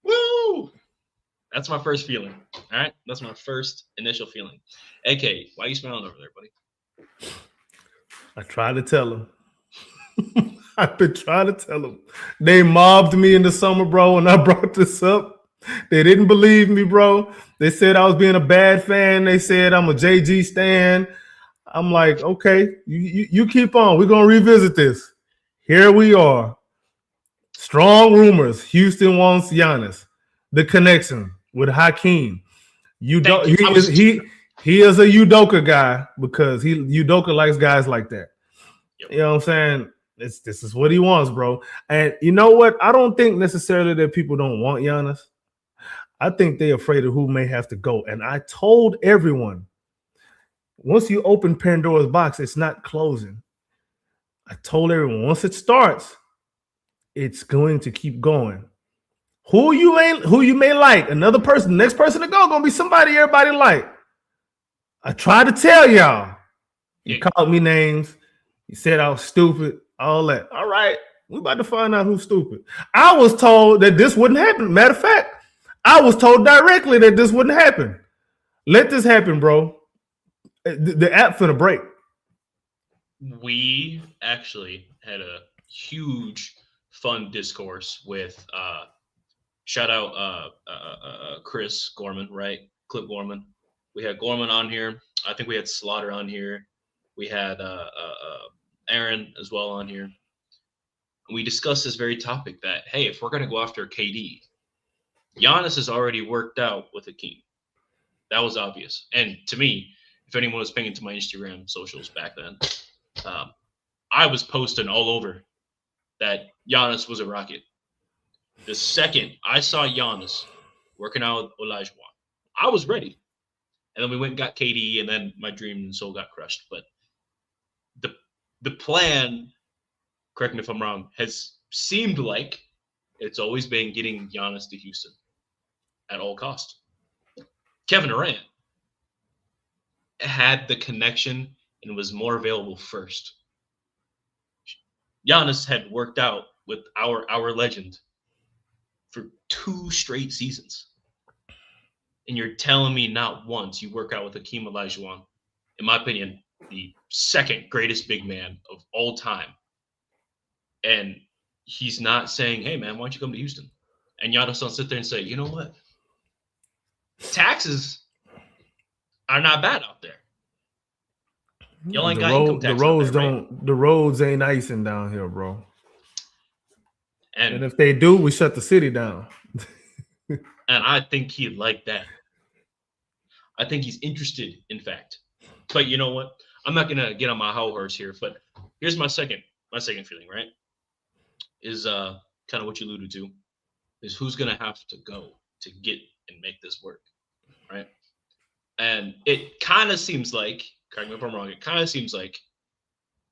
Woo! That's my first feeling, all right? That's my first initial feeling. AK, why are you smiling over there, buddy? I tried to tell him. I've been trying to tell them. They mobbed me in the summer, bro, when I brought this up. They didn't believe me, bro. They said I was being a bad fan. They said I'm a JG stan. I'm like, okay, you keep on. We're going to revisit this. Here we are. Strong rumors. Houston wants Giannis. The connection with Hakeem. He is a Udoka guy because Udoka likes guys like that. Yep. You know what I'm saying? This is what he wants, bro. And you know what? I don't think necessarily that people don't want Giannis. I think they're afraid of who may have to go. And I told everyone, once you open Pandora's box, it's not closing. I told everyone once it starts, it's going to keep going. Who you may like, another person, next person to go, gonna be somebody everybody like. I tried to tell y'all. You called me names. You said I was stupid. All that. All right, we about to find out who's stupid. I was told that this wouldn't happen. Matter of fact, I was told directly that this wouldn't happen. Let this happen, bro. The app finna break. We actually had a huge fun discourse with shout out Chris Gorman, right? Clip Gorman. We had Gorman on here. I think we had Slaughter on here. We had Aaron as well on here. We discussed this very topic that, hey, if we're going to go after KD, Giannis has already worked out with Hakeem. That was obvious. And to me, if anyone was paying into my Instagram socials back then, I was posting all over that Giannis was a Rocket. The second I saw Giannis working out with Olajuwon, I was ready. And then we went and got KD, and then my dream and soul got crushed. But the plan, correct me if I'm wrong, has seemed like it's always been getting Giannis to Houston at all costs. Kevin Durant had the connection and was more available first. Giannis had worked out with our legend for 2 straight seasons. And you're telling me not once you work out with Hakeem Olajuwon, in my opinion, the second greatest big man of all time. And he's not saying, hey, man, why don't you come to Houston? And Giannis don't sit there and say, you know what? Taxes are not bad out there. Y'all ain't got income tax out there, right? The roads ain't icing down here, bro. And if they do, we shut the city down. And I think he'd like that. I think he's interested, in fact. But you know what? I'm not gonna get on my high horse here, but here's my second feeling, right? Is kind of what you alluded to, is who's gonna have to go to get and make this work, right? And it kind of seems like, correct me if I'm wrong, it kind of seems like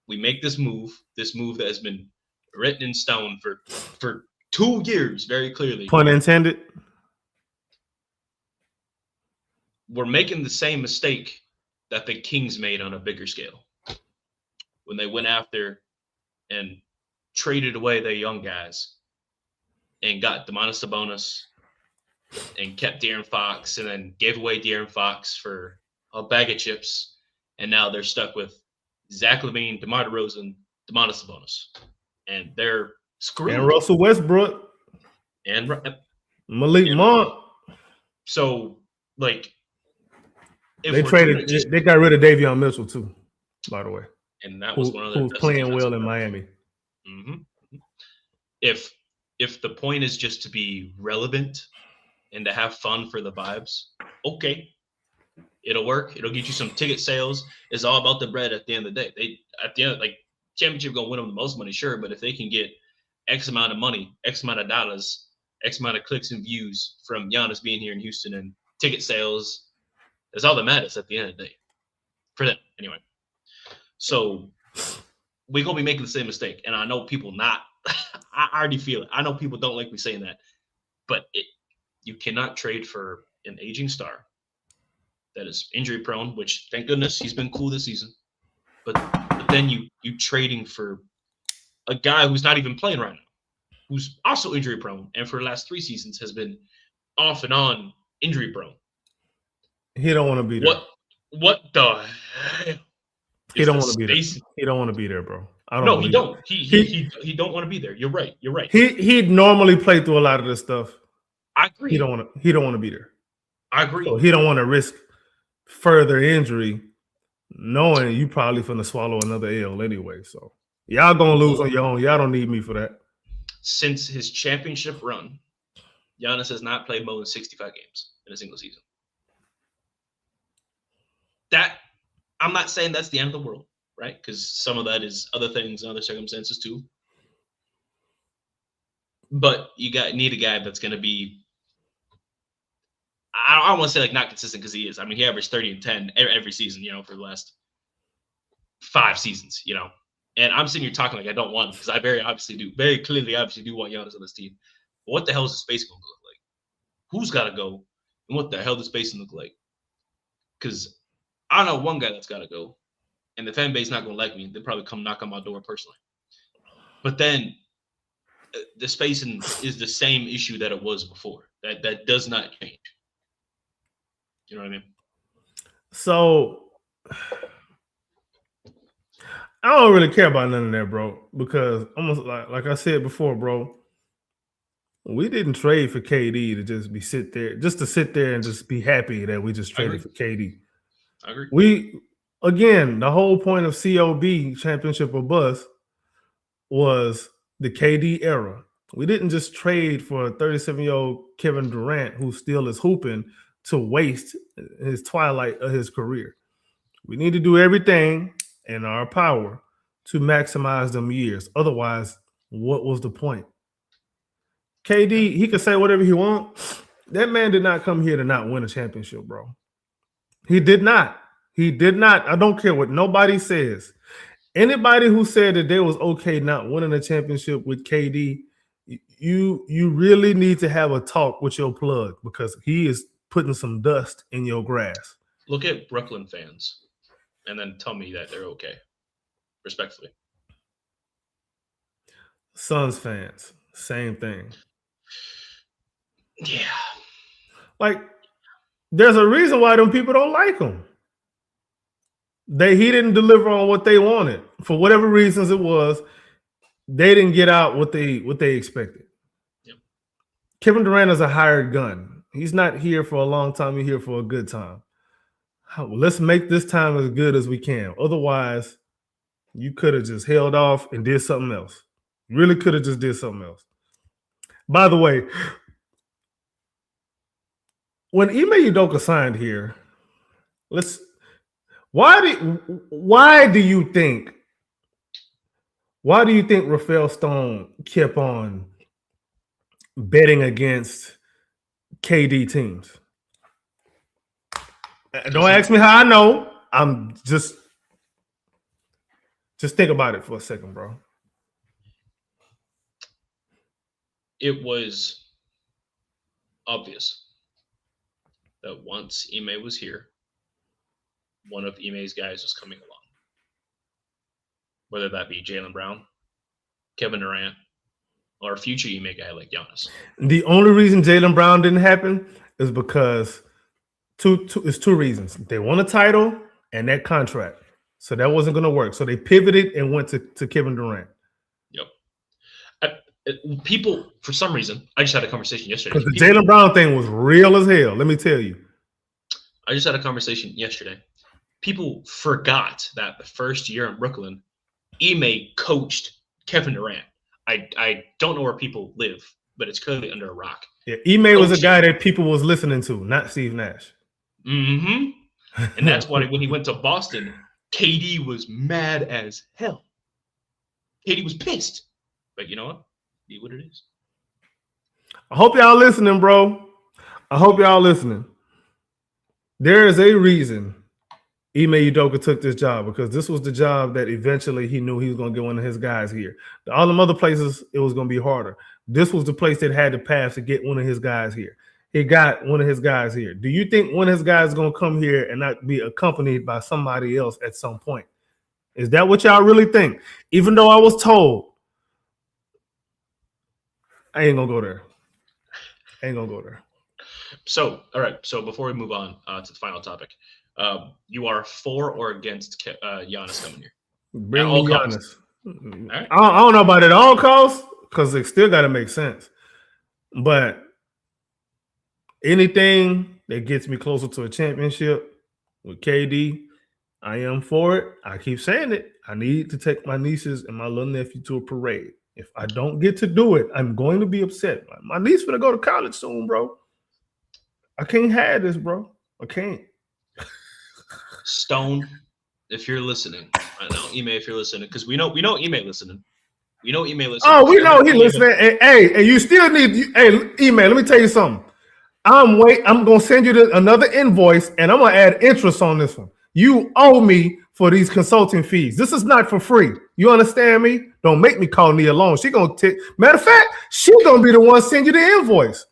we make this move that has been written in stone for 2 years, very clearly. Pun intended. We're making the same mistake that the Kings made on a bigger scale when they went after and traded away their young guys and got Domantas Sabonis and kept De'Aaron Fox and then gave away De'Aaron Fox for a bag of chips. And now they're stuck with Zach LaVine, DeMar DeRozan, Domantas Sabonis. And they're screwed. And Russell Westbrook. And Malik Monk. So, like, they got rid of Davion Mitchell too, by the way. And that was one of the who's playing well in Miami. Mm-hmm. If the point is just to be relevant and to have fun for the vibes, okay, it'll work. It'll get you some ticket sales. It's all about the bread at the end of the day. Championship gonna win them the most money, sure, but if they can get X amount of money, X amount of dollars, X amount of clicks and views from Giannis being here in Houston and ticket sales, that's all that matters at the end of the day for them, anyway. So we're gonna be making the same mistake, and I know people not. I already feel it. I know people don't like me saying that, but you cannot trade for an aging star that is injury prone. Which, thank goodness, he's been cool this season. But then you trading for a guy who's not even playing right now, who's also injury prone, and for the last 3 seasons has been off and on injury prone. He don't want to be there. What the hell? He don't want to be there. He don't want to be there, bro. No, he don't. He don't want to be there. You're right. He'd normally play through a lot of this stuff. I agree. He don't want to be there. I agree. So he don't want to risk further injury, knowing you probably finna swallow another L anyway. So y'all gonna lose on your own. Y'all don't need me for that. Since his championship run, Giannis has not played more than 65 games in a single season. That, I'm not saying that's the end of the world, right? Because some of that is other things and other circumstances too. But you need a guy that's going to be, I don't want to say like not consistent, because he is. I mean, he averaged 30 and 10 every season, for the last 5 seasons, And I'm sitting here talking like I don't want him because I very clearly obviously do want Giannis on this team. But what the hell is the space going to look like? Who's got to go? And what the hell does spacing look like? Because I know one guy that's got to go, and the fan base not going to like me. They'll probably come knock on my door personally. But then the spacing is the same issue that it was before. That does not change. You know what I mean? So I don't really care about none of that, bro, because almost like I said before, bro, we didn't trade for KD to just sit there and just be happy that we just traded for KD. I agree. The whole point of COB, championship or bust, was the KD era. We didn't just trade for a 37-year-old Kevin Durant who still is hooping to waste his twilight of his career. We need to do everything in our power to maximize them years. Otherwise, what was the point? KD, he could say whatever he wants. That man did not come here to not win a championship, bro. He did not. He did not. I don't care what nobody says. Anybody who said that they was okay not winning a championship with KD, you really need to have a talk with your plug because he is putting some dust in your grass. Look at Brooklyn fans and then tell me that they're okay. Respectfully. Suns fans, same thing. Yeah. Like, there's a reason why them people don't like him. He didn't deliver on what they wanted. For whatever reasons it was, they didn't get out what they expected. Yep. Kevin Durant is a hired gun. He's not here for a long time. He's here for a good time. Let's make this time as good as we can. Otherwise, you could have just held off and did something else. You really could have just did something else. By the way, when Ime Udoka signed here, why do you think Rafael Stone kept on betting against KD teams? Don't ask me how I know. I'm just think about it for a second, bro. It was obvious that once Ime was here, one of Ime's guys was coming along. Whether that be Jaylen Brown, Kevin Durant, or a future Ime guy like Giannis. The only reason Jaylen Brown didn't happen is because two reasons. They won a title and that contract. So that wasn't going to work. So they pivoted and went to Kevin Durant. Yep. People, for some reason, I just had a conversation yesterday. Because the Jaylen Brown thing was real as hell. Let me tell you. I just had a conversation yesterday. People forgot that the first year in Brooklyn, Ime coached Kevin Durant. I don't know where people live, but it's clearly under a rock. Yeah, Ime was a guy that people was listening to, not Steve Nash. Mm-hmm. And that's why when he went to Boston, KD was mad as hell. KD was pissed. But you know what? Be what it is. I hope y'all listening, bro. I hope y'all listening. There is a reason Ime Udoka took this job, because this was the job that eventually he knew he was going to get one of his guys here. All them other places, it was going to be harder. This was the place that had the path to get one of his guys here. He got one of his guys here. Do you think one of his guys is going to come here and not be accompanied by somebody else at some point? Is that what y'all really think? Even though I was told, I ain't going to go there. I ain't going to go there. So, all right. So before we move on to the final topic, you are for or against Giannis coming here? Bring me Giannis. Right. I don't know about it at all costs, because it still got to make sense. But anything that gets me closer to a championship with KD, I am for it. I keep saying it. I need to take my nieces and my little nephew to a parade. If I don't get to do it, I'm going to be upset. My niece gonna go to college soon, bro. I can't have this, bro. I can't. Stone, if you're listening, I know Ime, if you're listening, because we know Ime listening. We know Ime listening. Oh, we know he listening. Hey, you still need. Hey, Ime, let me tell you something. I'm gonna send you another invoice, and I'm gonna add interest on this one. You owe me for these consulting fees. This is not for free. You understand me? Don't make me call Nia Long. She gonna take. Matter of fact, she gonna be the one send you the invoice.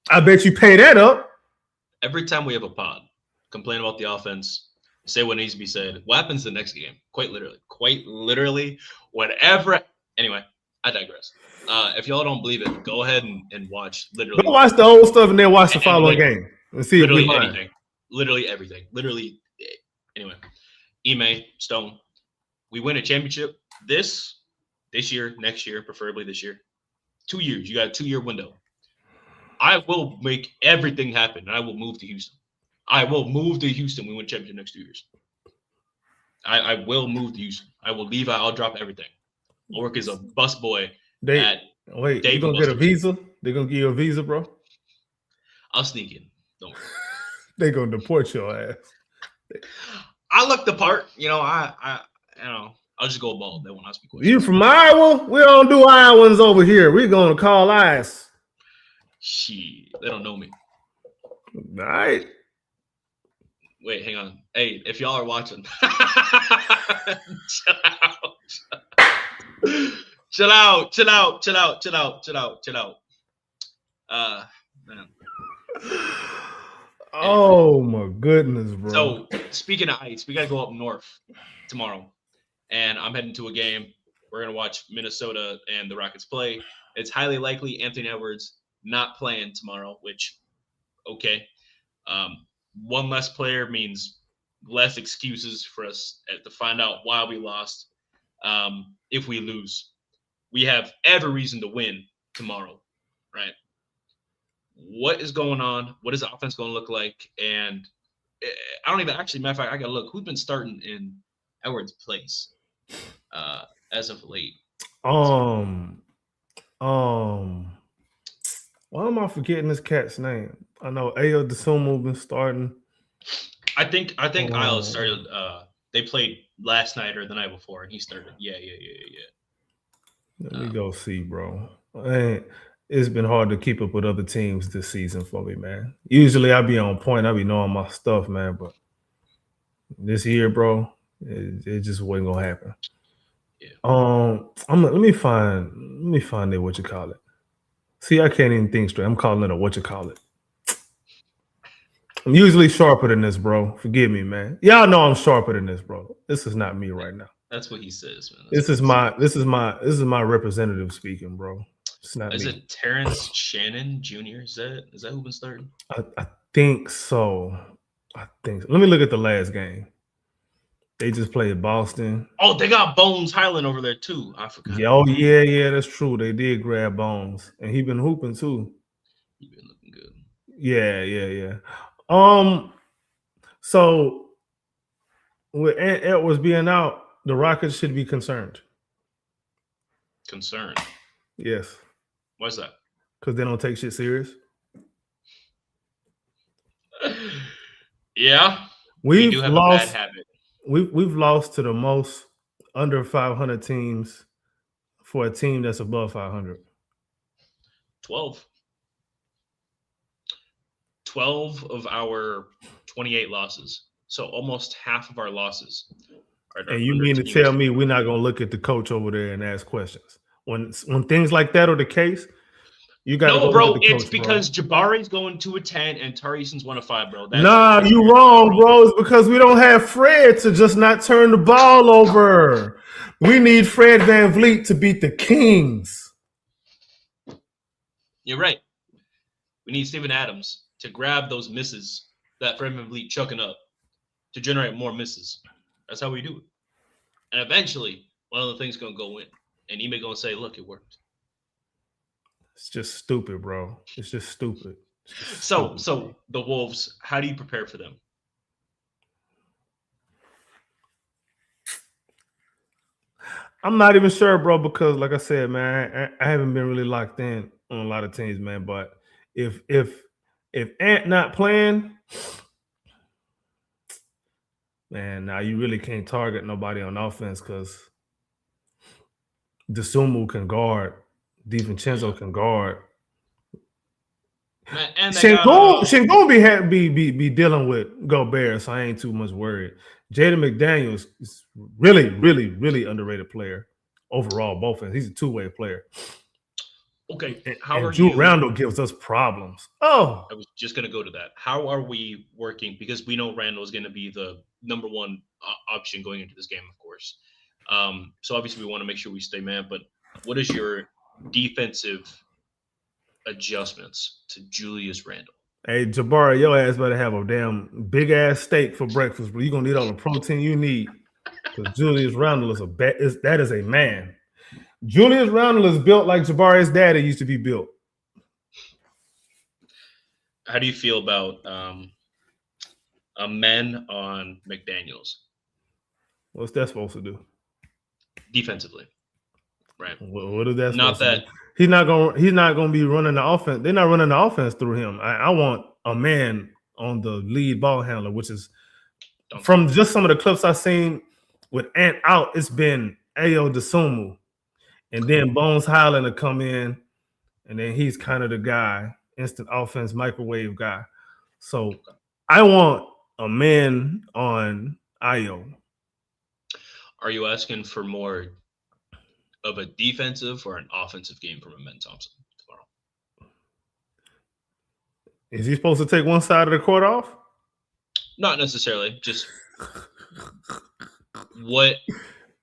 I bet you pay that up. Every time we have a pod, complain about the offense, say what needs to be said. What happens the next game? Quite literally, whatever. Anyway, I digress. If y'all don't believe it, go ahead and watch literally. Go watch the old stuff and then watch the following game and see if we literally mind. anything. Literally everything. Literally. Anyway, Ime Stone, we win a championship this year, next year, preferably this year. 2 years. You got a 2-year window. I will make everything happen, and I will move to Houston. I will move to Houston. We win a championship next 2 years. I will move to Houston. I will leave. I'll drop everything. I'll work as a busboy. Wait, you gonna get a visa? They're gonna give you a visa, bro? I'll sneak in. Don't worry. They're gonna deport your ass. I look the part. I'll just go bald. They won't ask me questions. You from Iowa? We don't do Iowans over here. We're gonna call eyes. Shit, they don't know me. All right. Wait, hang on. Hey, if y'all are watching, chill out. Man. Oh my goodness, bro. So speaking of ice, we gotta go up north tomorrow, and I'm heading to a game. We're gonna watch Minnesota and the Rockets play. It's highly likely Anthony Edwards not playing tomorrow, which okay. One less player means less excuses for us to find out why we lost. If we lose, we have every reason to win tomorrow, right? What is going on? What is the offense going to look like? And I don't even actually, matter of fact, I got to look who's been starting in Edwards' place as of late. Why am I forgetting this cat's name? I know Ayo Dosunmu been starting. I think Isle started. They played last night or the night before, and he started. Yeah. Let me go see, bro. It's been hard to keep up with other teams this season for me, man. Usually I be on point. I be knowing my stuff, man. But this year, bro, it just wasn't gonna happen. Yeah. Let me find it. What you call it? See, I can't even think straight. I'm calling it a what you call it. I'm usually sharper than this, bro. Forgive me, man. Y'all know I'm sharper than this, bro. This is not me right now. That's what he says, man. This is my representative speaking, bro. It's not Is me. it Terrence Shannon Jr.? Is that who been starting? I think so. Let me look at the last game. They just played Boston. Oh, they got Bones Highland over there too. I forgot. Yeah, that's true. They did grab Bones, and he been hooping too. He been looking good. Yeah. So with Edwards being out, the Rockets should be concerned. Concerned? Yes. Why's that? Because they don't take shit serious. Yeah. We do have a bad habit. We've lost to the most under 500 teams for a team that's above 500. 12 of our 28 losses. So almost half of our losses are. And you mean to tell me we're not going to look at the coach over there and ask questions? When things like that are the case, you got to no, go bro. look at the coach, It's because Jabari's going 2-10 and Tari Eason's 1-5, bro. Nah, you wrong, bro. It's because we don't have Fred to just not turn the ball over. We need Fred VanVleet to beat the Kings. You're right. We need Steven Adams to grab those misses that Fred VanVleet chucking up to generate more misses. That's how we do it. And eventually, one of the things going to go in. And Ime going to say, look, it worked. It's just stupid, bro. It's just stupid. So the Wolves, how do you prepare for them? I'm not even sure, bro, because like I said, man, I haven't been really locked in on a lot of teams, man. But if Ant not playing, man, now you really can't target nobody on offense because Dosunmu can guard, DiVincenzo can guard. Man, and Shingun be dealing with Gobert, so I ain't too much worried. Jaden McDaniels is really, really, really underrated player overall. Both ends. He's a two-way player. Okay, And Jude Randle gives us problems. Oh, I was just going to go to that. How are we working? Because we know Randall is going to be the number one option going into this game, of course. So obviously we want to make sure we stay man. But what is your defensive adjustments to Julius Randle? hey, Jabari, your ass better have a damn big ass steak for breakfast, bro. You're gonna need all the protein you need. Because Julius Randle is that is a man. Julius Randle is built like Jabari's daddy used to be built. How do you feel about a men on McDaniels? What's that supposed to do? Defensively, right? What is that? Not that he's not gonna be running the offense. They're not running the offense through him. I want a man on the lead ball handler, which is from just some of the clips I've seen with Ant out. It's been Ayo Dosunmu. And then Bones Highland to come in, and then he's kind of the guy, instant offense, microwave guy. So I want a man on Ayo. Are you asking for more of a defensive or an offensive game from Amen Thompson tomorrow? Is he supposed to take one side of the court off? Not necessarily. Just what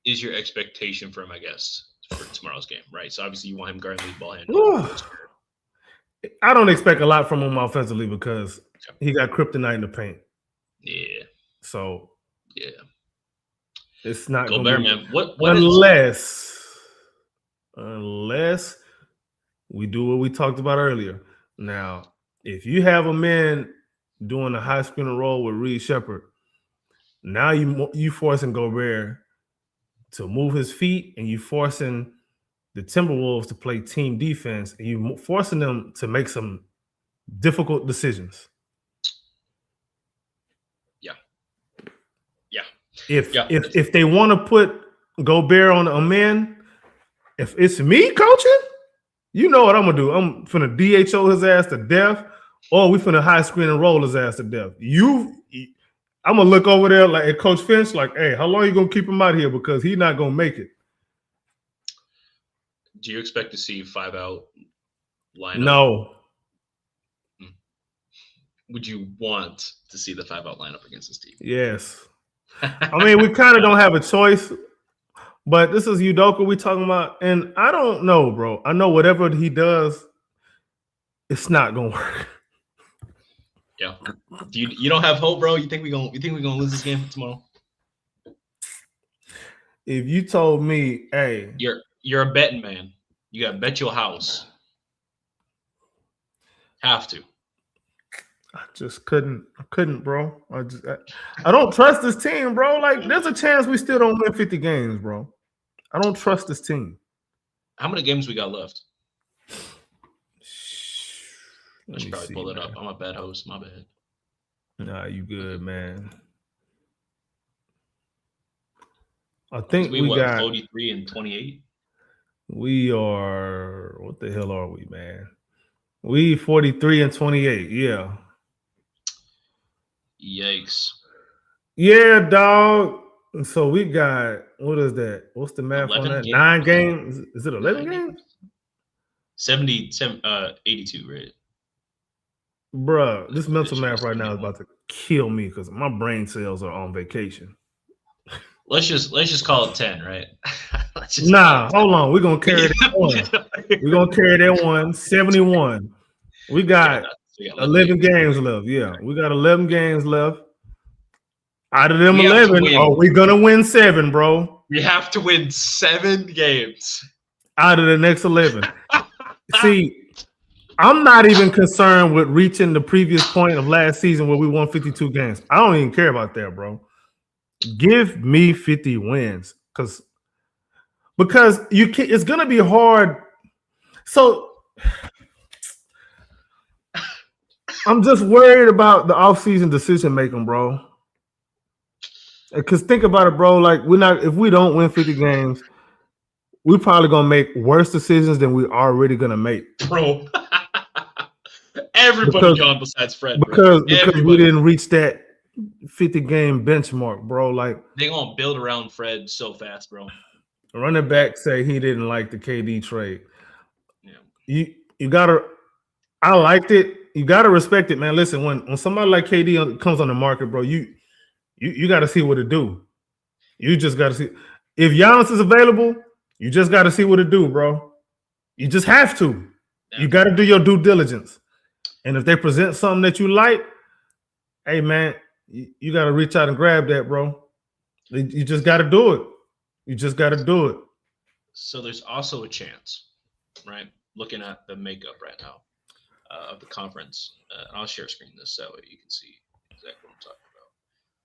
is your expectation for him, I guess, for tomorrow's game, right? So obviously you want him guarding the ball handling. I don't expect a lot from him offensively because he got kryptonite in the paint. Yeah. So yeah, it's not go gonna bear, be, man. What unless we do what we talked about earlier. Now, if you have a man doing a high screen and roll with Reed Shepherd, now you forcing Gobert to move his feet, and you forcing the Timberwolves to play team defense, and you forcing them to make some difficult decisions. If they want to put Gobert on a man, if it's me coaching, you know what I'm gonna do. I'm finna DHO his ass to death, or we finna high screen and roll his ass to death. I'm gonna look over there like at Coach Finch, like, hey, how long you gonna keep him out here because he's not gonna make it. Do you expect to see 5-out lineup? No. Would you want to see the 5-out lineup against this team? Yes. I mean, we kind of don't have a choice, but this is Udoka we talking about, and I don't know, bro. I know whatever he does, it's not gonna work. Yeah. You don't have hope, bro? You think we're gonna lose this game tomorrow? If you told me, hey, you're a betting man. You gotta bet your house. Have to. I just couldn't. I couldn't, bro. I don't trust this team, bro. Like, there's a chance we still don't win 50 games, bro. I don't trust this team. How many games we got left? I should probably pull it up. I'm a bad host. My bad. Nah, you good, man. I think we got 43 and 28. We are, what the hell are we, man? We 43 and 28. Yeah. Yikes. Yeah, dog. So we got, what is that? What's the math on that? 9 games? Is it 11 games? 82, right? Bruh, this mental math right now is about to kill me because my brain cells are on vacation. Let's just call it 10, right? Nah, hold on. We're gonna carry that one. We're gonna carry that one. 71. We got 11 games left. Yeah, we got 11 games left. Out of them 11, are we gonna win 7, bro? We have to win 7 games out of the next 11. See, I'm not even concerned with reaching the previous point of last season where we won 52 games. I don't even care about that, bro. Give me 50 wins because you can, it's gonna be hard. So I'm just worried about the offseason decision making, bro. Because think about it, bro. Like, if we don't win 50 games, we're probably gonna make worse decisions than we're already gonna make, bro. Everybody gone besides Fred. Because we didn't reach that 50 game benchmark, bro. Like They gonna build around Fred so fast, bro. running back say he didn't like the KD trade. Yeah. You gotta. I liked it. You gotta respect it, man. Listen, when somebody like KD comes on the market, bro, you gotta see what it do. You just gotta see if Giannis is available. You just gotta see what it do, bro. You just have to. You got to do your due diligence. And if they present something that you like, hey, man, you got to reach out and grab that, bro. You just got to do it. You just got to do it. So there's also a chance, right? Looking at the makeup right now of the conference, and I'll share screen this so you can see exactly what I'm talking about.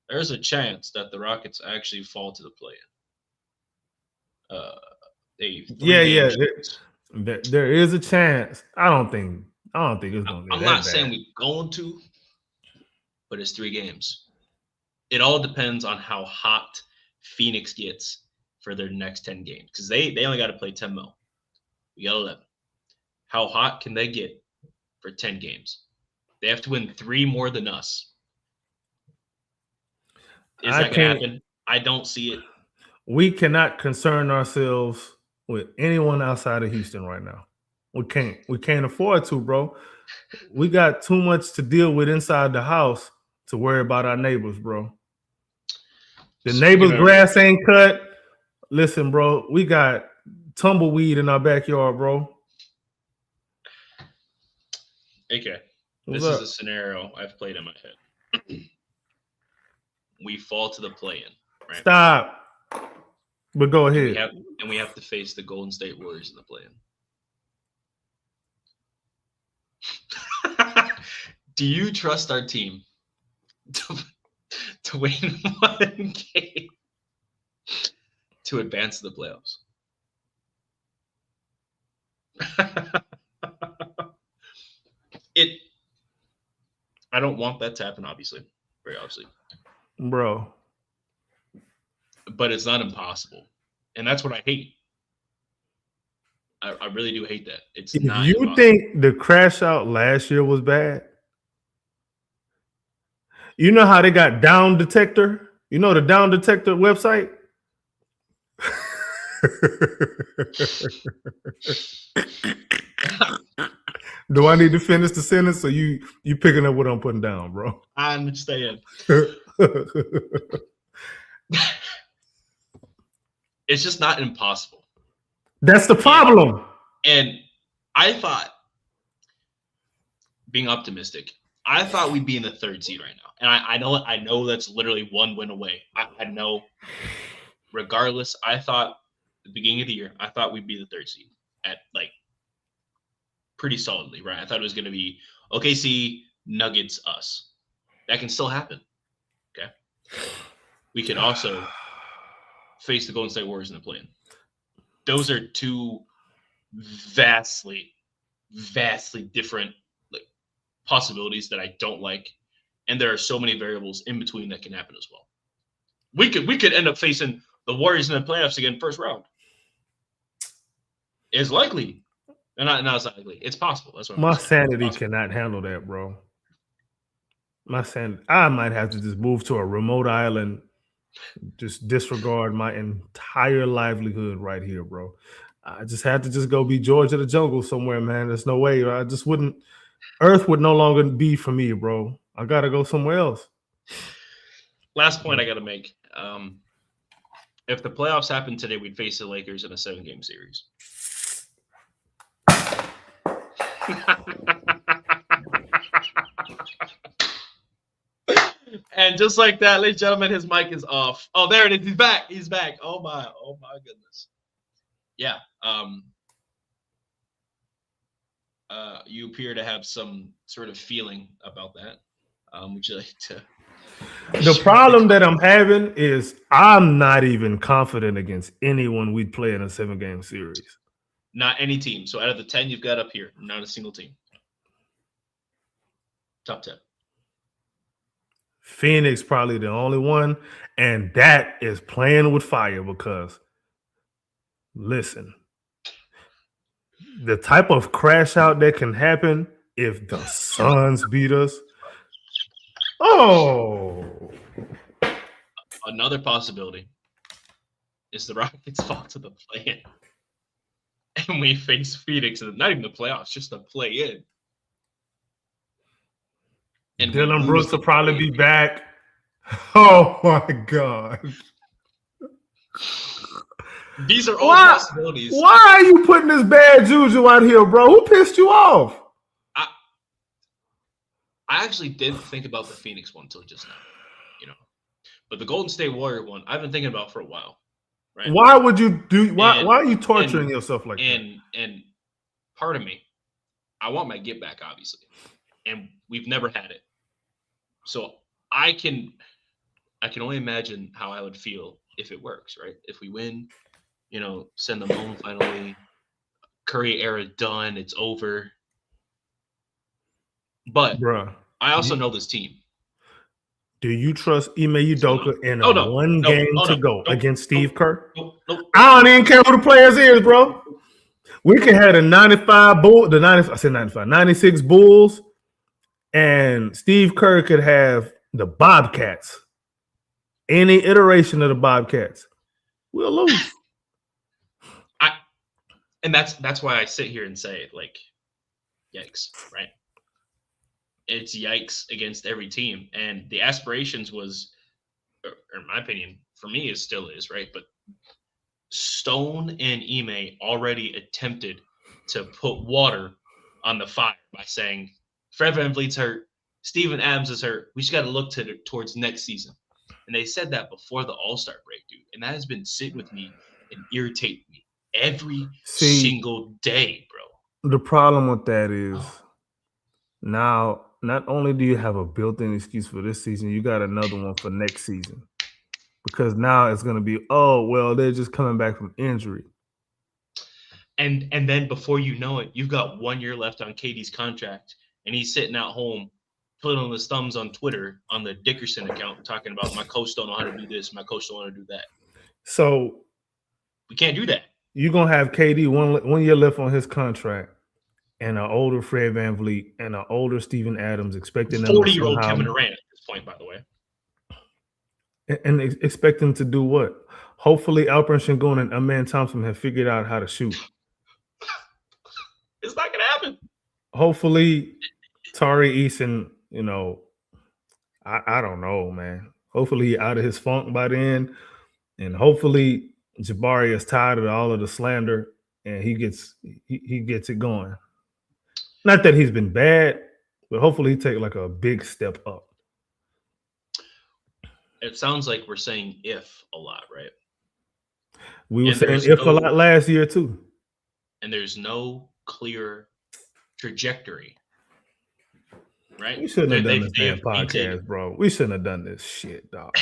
There's a chance that the Rockets actually fall to the play-in. Yeah. There is a chance. I don't think it's going to be I'm that not bad. saying we're going to, but it's 3 games. It all depends on how hot Phoenix gets for their next 10 games because they only got to play 10 mil. We got 11. How hot can they get for 10 games? They have to win 3 more than us. Is that going to happen? I don't see it. We cannot concern ourselves with anyone outside of Houston right now. We can't afford to, bro. We got too much to deal with inside the house to worry about our neighbors, bro. The neighbor's grass ain't cut. Listen, bro, we got tumbleweed in our backyard, bro. Okay. This is a scenario I've played in my head. We fall to the play-in, right? Stop. But go ahead. And we have to face the Golden State Warriors in the play-in. Do you trust our team to win 1 game to advance to the playoffs? I don't want that to happen, obviously. Very obviously. Bro. But it's not impossible. And that's what I hate. I really do hate that. It's not impossible. Think the crash out last year was bad? You know how they got Down Detector? You know the Down Detector website? Do I need to finish the sentence or you picking up what I'm putting down, bro? I understand. It's just not impossible. That's the problem. And I thought, being optimistic, I thought we'd be in the 3rd seed right now. And I know that's literally 1 win away. I know. Regardless, I thought at the beginning of the year, I thought we'd be the 3rd seed at like pretty solidly, right? I thought it was going to be OKC, Nuggets, us. That can still happen. Okay. We could also face the Golden State Warriors in the play-in. Those are 2 vastly different like possibilities that I don't like, and there are so many variables in between that can happen as well. We could end up facing the Warriors in the playoffs again, 1st round. It's likely. No, it's not likely. It's possible. That's what my sanity cannot handle that, bro. My sanity. I might have to just move to a remote island. Just disregard my entire livelihood right here, bro. I just had to just go be George of the Jungle somewhere, man. There's no way. I just wouldn't. Earth would no longer be for me, bro. I gotta go somewhere else. Last point I gotta make. If the playoffs happen today, we'd face the Lakers in a 7-game series. And just like that, ladies and gentlemen, his mic is off. Oh, there it is. He's back. He's back. Oh my goodness. Yeah. You appear to have some sort of feeling about that. Would you like to? The problem that I'm having is I'm not even confident against anyone we'd play in a 7-game series. Not any team. So out of the 10 you've got up here, not a single team. Top 10. Phoenix probably the only one, and that is playing with fire because, listen, the type of crash out that can happen if the Suns beat us, Oh, Another possibility is the Rockets fall to the play-in, and we face Phoenix, and not even the playoffs, just the play-in. And we Dylan lose Brooks the will probably play-in. be back. Oh my God. These are all possibilities. Why are you putting this bad juju out here, bro? Who pissed you off? I actually didn't think about the Phoenix one until just now, but the Golden State Warrior one, I've been thinking about for a while. Right? Why would you do? Why are you torturing yourself like that? And part of me, I want my get back, obviously, and we've never had it, so I can only imagine how I would feel if it works. Right? If we win, send them home finally. Curry era done. It's over. But Bruh, I also know this team. do you trust Ime Udoka in one game to go against Steve Kerr? Nope. I don't even care who the players is, bro. We can have the 95 Bulls, 96 Bulls, and Steve Kerr could have the Bobcats. Any iteration of the Bobcats. We'll lose. And that's why I sit here and say, like, yikes, right? It's yikes against every team. And the aspirations was, or in my opinion, for me, it still is, right? But Stone and Ime already attempted to put water on the fire by saying, Fred VanVleet's hurt, Steven Adams is hurt, we just got to look towards next season. And they said that before the All-Star break, dude. And that has been sitting with me and irritating me every single day, bro. The problem with that is now, not only do you have a built-in excuse for this season, you got another one for next season. Because now it's going to be, oh, well, they're just coming back from injury. And then before you know it, you've got 1 year left on KD's contract, and he's sitting at home twiddling his thumbs on Twitter on the Dickerson account talking about my coach don't know how to do this, my coach don't want to do that. So we can't do that. You're going to have KD one year left on his contract, and an older Fred VanVleet and an older Steven Adams, expecting them 40-year-old Kevin Durant at this point, by the way. And expect them to do what? Hopefully Alperen Sengun and Amen Thompson have figured out how to shoot. It's not going to happen. Hopefully Tari Eason, I don't know, man. Hopefully he out of his funk by then. And hopefully Jabari is tired of all of the slander and he gets it going. Not that he's been bad, but hopefully he take like a big step up. It sounds like we're saying if a lot, right? We were saying if a lot last year too. And there's no clear trajectory, right? We shouldn't have done this damn podcast, bro. We shouldn't have done this shit, dog.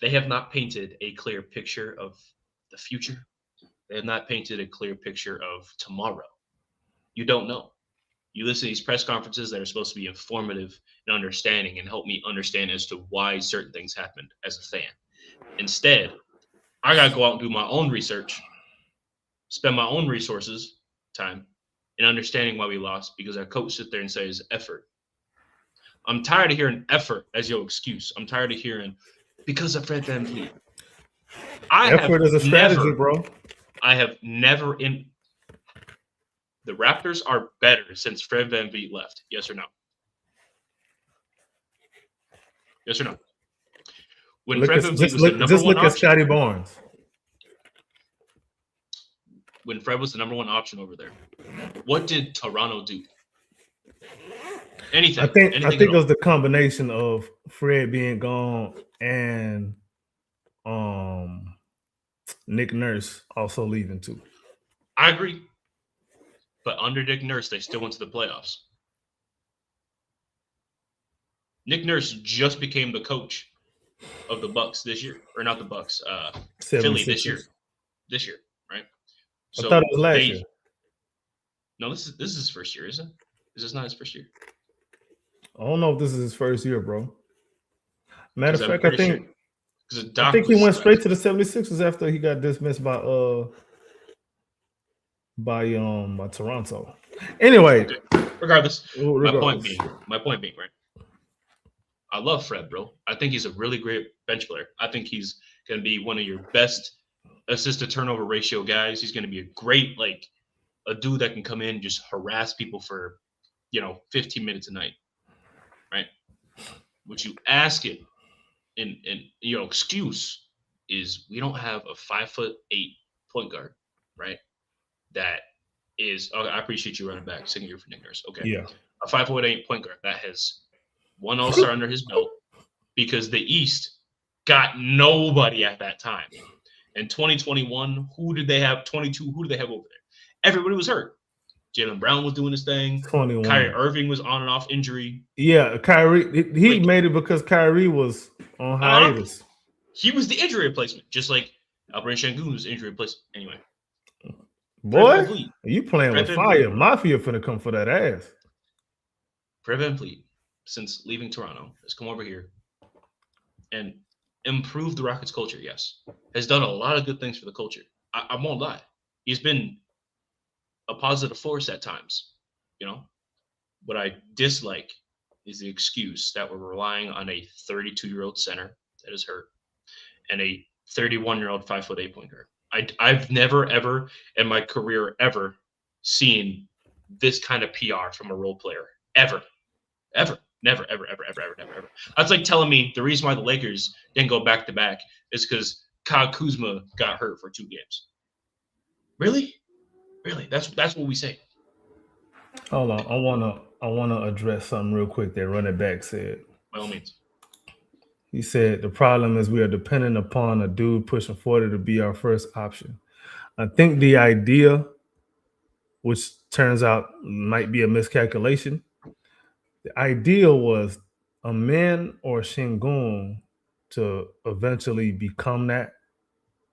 They have not painted a clear picture of the future. They have not painted a clear picture of tomorrow. You don't know. You listen to these press conferences that are supposed to be informative and understanding and help me understand as to why certain things happened as a fan. Instead, I got to go out and do my own research, spend my own resources, time, in understanding why we lost because our coach sit there and says effort. I'm tired of hearing effort as your excuse. I'm tired of hearing because of Fred VanVleet. Effort is a strategy, bro. I have never in – the Raptors are better since Fred VanVleet left. Yes or no? Yes or no? When Fred VanVleet was the number one option. At Scotty Barnes. When Fred was the number one option over there, what did Toronto do? Anything. I think it was the combination of Fred being gone and Nick Nurse also leaving too. I agree. But under Nick Nurse, they still went to the playoffs. Nick Nurse just became the coach of the Bucks this year, or not the Bucks, Philly this year. This year, right? So I thought it was last year. No, this is his first year, isn't it? Is this not his first year? I don't know if this is his first year, bro. Matter of fact, I think he went straight to the 76ers after he got dismissed by Toronto. Anyway, regardless, my point being, right? I love Fred, bro. I think he's a really great bench player. I think he's going to be one of your best assist to turnover ratio guys. He's going to be a great, like, a dude that can come in and just harass people for, 15 minutes a night, right? What you ask it, and excuse is we don't have a 5'8" point guard, right? That is. Oh, I appreciate you running back, singing your for Nick Nurse. Okay, Yeah. a 5'8" point guard that has one All-Star under his belt because the East got nobody at that time. In 2021, who did they have? 22, who did they have over there? Everybody was hurt. Jaylen Brown was doing his thing. 21. Kyrie Irving was on and off injury. Yeah, Kyrie, he made it because Kyrie was on hiatus. He was the injury replacement, just like Alperen Sengun was injury replacement. Anyway. Boy, you playing with fire. Mafia finna come for that ass. Fred VanVleet, since leaving Toronto, has come over here and improved the Rockets culture, yes. Has done a lot of good things for the culture. I won't lie. He's been a positive force at times, What I dislike is the excuse that we're relying on a 32-year-old center that is hurt and a 31-year-old 5'8" point guard. I've never, ever in my career ever seen this kind of PR from a role player. Ever. Never, ever. That's like telling me the reason why the Lakers didn't go back-to-back is because Kyle Kuzma got hurt for 2 games. Really? That's what we say. Hold on. I wanna address something real quick that running back said. By all means. He said the problem is we are dependent upon a dude pushing 40 to be our first option. I think the idea, which turns out might be a miscalculation, the idea was a man or Sengun to eventually become that,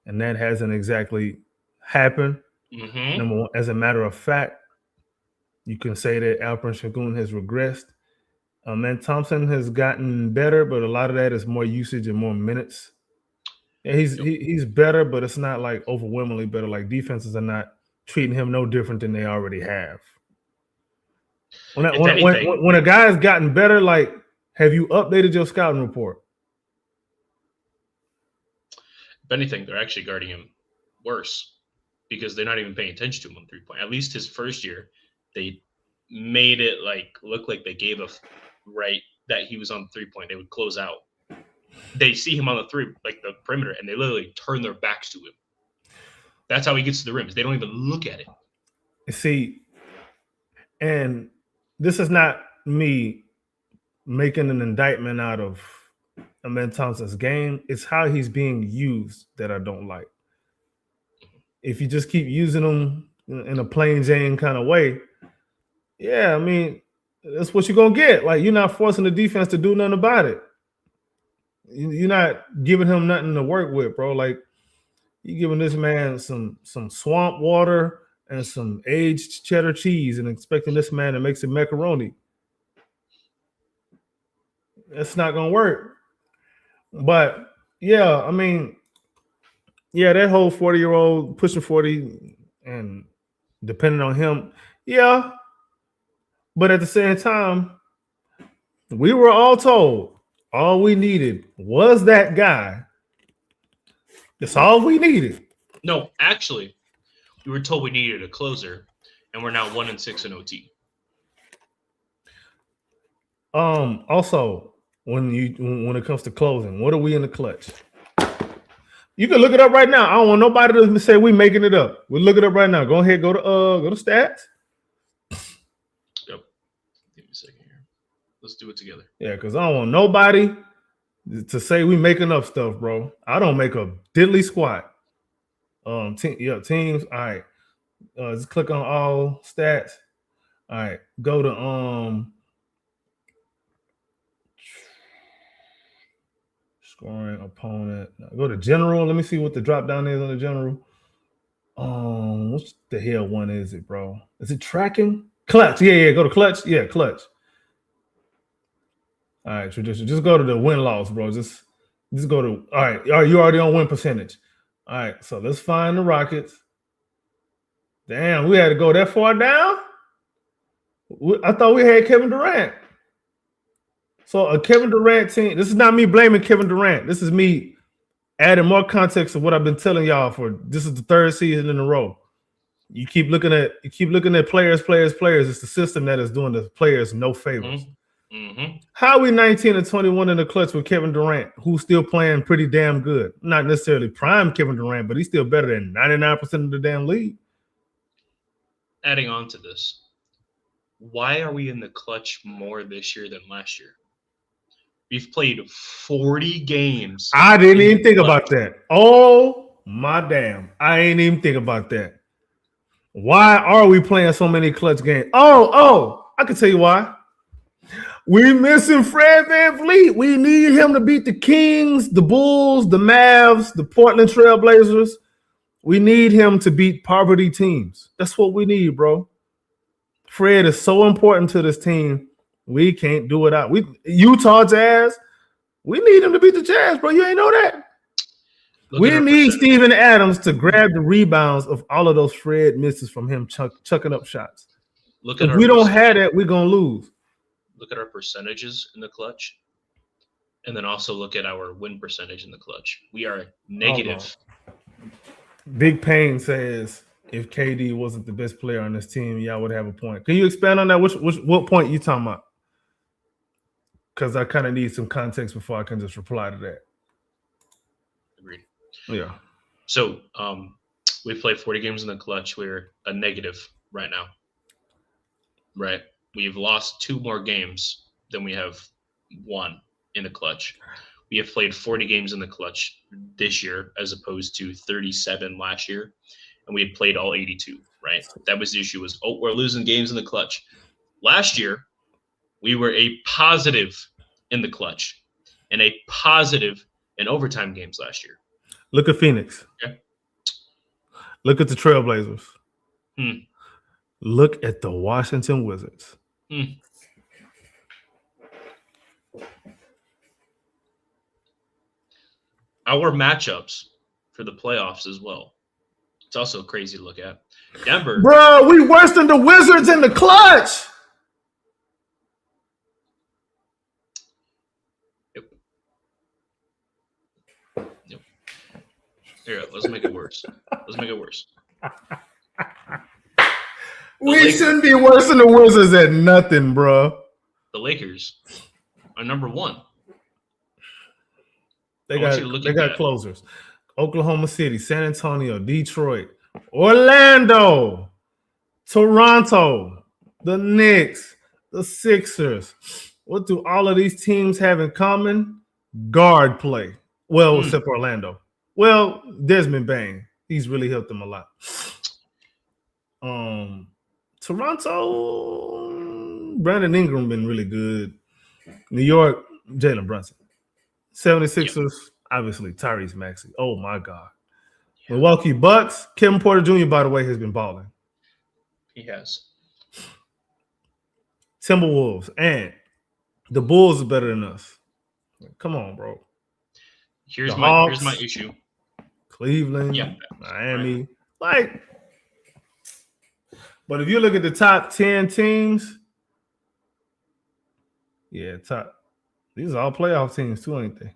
and that hasn't exactly happened. Mm-hmm. Number one, as a matter of fact, you can say that Alperen Sengun has regressed. Man, Thompson has gotten better, but a lot of that is more usage and more minutes. Yeah, he's better, but it's not like overwhelmingly better. Like defenses are not treating him no different than they already have. When a guy's gotten better, like, have you updated your scouting report? If anything, they're actually guarding him worse because they're not even paying attention to him on 3-point. At least his first year, they made it look like they gave a right that he was on the 3-point. They would close out. They see him on the perimeter, and they literally turn their backs to him. That's how he gets to the rims. They don't even look at it. See, and this is not me making an indictment out of Amen Thompson's game. It's how he's being used that I don't like. If you just keep using him in a plain Jane kind of way, yeah, I mean, that's what you're going to get. Like, you're not forcing the defense to do nothing about it. You're not giving him nothing to work with, bro. Like, you're giving this man some swamp water and some aged cheddar cheese and expecting this man to make some macaroni. That's not going to work. But, yeah, I mean, yeah, that whole 40-year-old pushing 40 and depending on him, yeah. But at the same time, we were all told all we needed was that guy. That's all we needed. No, actually, we were told we needed a closer, and we're now 1-6 in OT. Also, when it comes to closing, what are we in the clutch? You can look it up right now. I don't want nobody to say we making it up. We'll look it up right now. Go ahead, go to stats. Yep. Give me a second here. Let's do it together. Yeah, because I don't want nobody to say we making up stuff, bro. I don't make a diddly squat. Teams. All right. Just click on all stats. All right. Go to scoring opponent. Go to general. Let me see what the drop down is on the general. What's the hell one is it, bro? Is it tracking? Clutch. Yeah. Go to clutch. Yeah, clutch. All right, tradition. Just go to the win-loss, bro. Just go to all right. You already on win percentage. All right, so let's find the Rockets. Damn, we had to go that far down. I thought we had Kevin Durant. So a Kevin Durant team. This is not me blaming Kevin Durant. This is me adding more context to what I've been telling y'all for. This is the third season in a row. You keep looking at players. It's the system that is doing the players no favors. How are we 19 and 21 in the clutch with Kevin Durant, who's still playing pretty damn good? Not necessarily prime Kevin Durant, but he's still better than 99% of the damn league. Adding on to this, why are we in the clutch more this year than last year? We've played 40 games. I didn't even think about that. Oh my damn! I ain't even think about that. Why are we playing so many clutch games? Oh! I can tell you why. We missing Fred VanVleet. We need him to beat the Kings, the Bulls, the Mavs, the Portland Trailblazers. We need him to beat poverty teams. That's what we need, bro. Fred is so important to this team. We can't do it out. Utah Jazz, we need him to beat the Jazz, bro. You ain't know that. We need Steven Adams to grab the rebounds of all of those Fred misses from him chucking up shots. If we don't have that, we're going to lose. Look at our percentages in the clutch, and then also look at our win percentage in the clutch. We are negative. Big Pain says, if KD wasn't the best player on this team, y'all would have a point. Can you expand on that? What point you talking about? Because I kind of need some context before I can just reply to that. Agreed. Yeah. So we've played 40 games in the clutch. We're a negative right now. Right. We've lost 2 more games than we have won in the clutch. We have played 40 games in the clutch this year as opposed to 37 last year. And we had played all 82, right? That was the issue was, we're losing games in the clutch. Last year, we were a positive in the clutch and a positive in overtime games last year. Look at Phoenix. Okay. Look at the Trailblazers. Look at the Washington Wizards. Our matchups for the playoffs as well. It's also crazy to look at. Denver. Bro, we worse than the Wizards in the clutch. Yep. Here, let's make it worse. We shouldn't be worse than the Wizards at nothing, bro. The Lakers are number 1. They got closers. Oklahoma City, San Antonio, Detroit, Orlando, Toronto, the Knicks, the Sixers. What do all of these teams have in common? Guard play. Well, except for Orlando. Well, Desmond Bain. He's really helped them a lot. Toronto, Brandon Ingram been really good. New York, Jalen Brunson. 76ers, obviously, Tyrese Maxey. Oh, my God. Yeah. Milwaukee Bucks, Kevin Porter Jr., by the way, has been balling. He has. Timberwolves, and the Bulls are better than us. Come on, bro. Here's my issue. Cleveland, Miami. Like, but if you look at the top 10 teams, these are all playoff teams too, ain't they?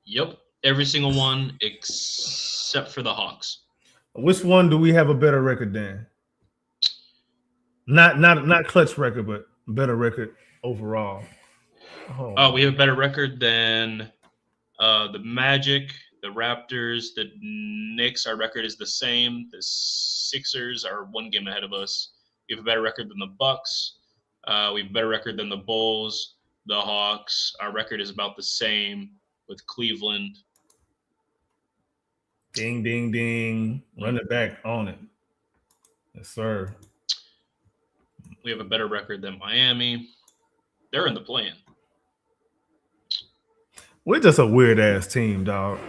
Yep. Every single one except for the Hawks. Which one do we have a better record than? Not clutch record, but better record overall. We have a better record than the Magic, the Raptors, the Knicks. Our record is the same. The Sixers are 1 game ahead of us. We have a better record than the Bucks. We have a better record than the Bulls, the Hawks. Our record is about the same with Cleveland. Ding, ding, ding. Run it back on it. Yes, sir. We have a better record than Miami. They're in the play-in. We're just a weird-ass team, dog.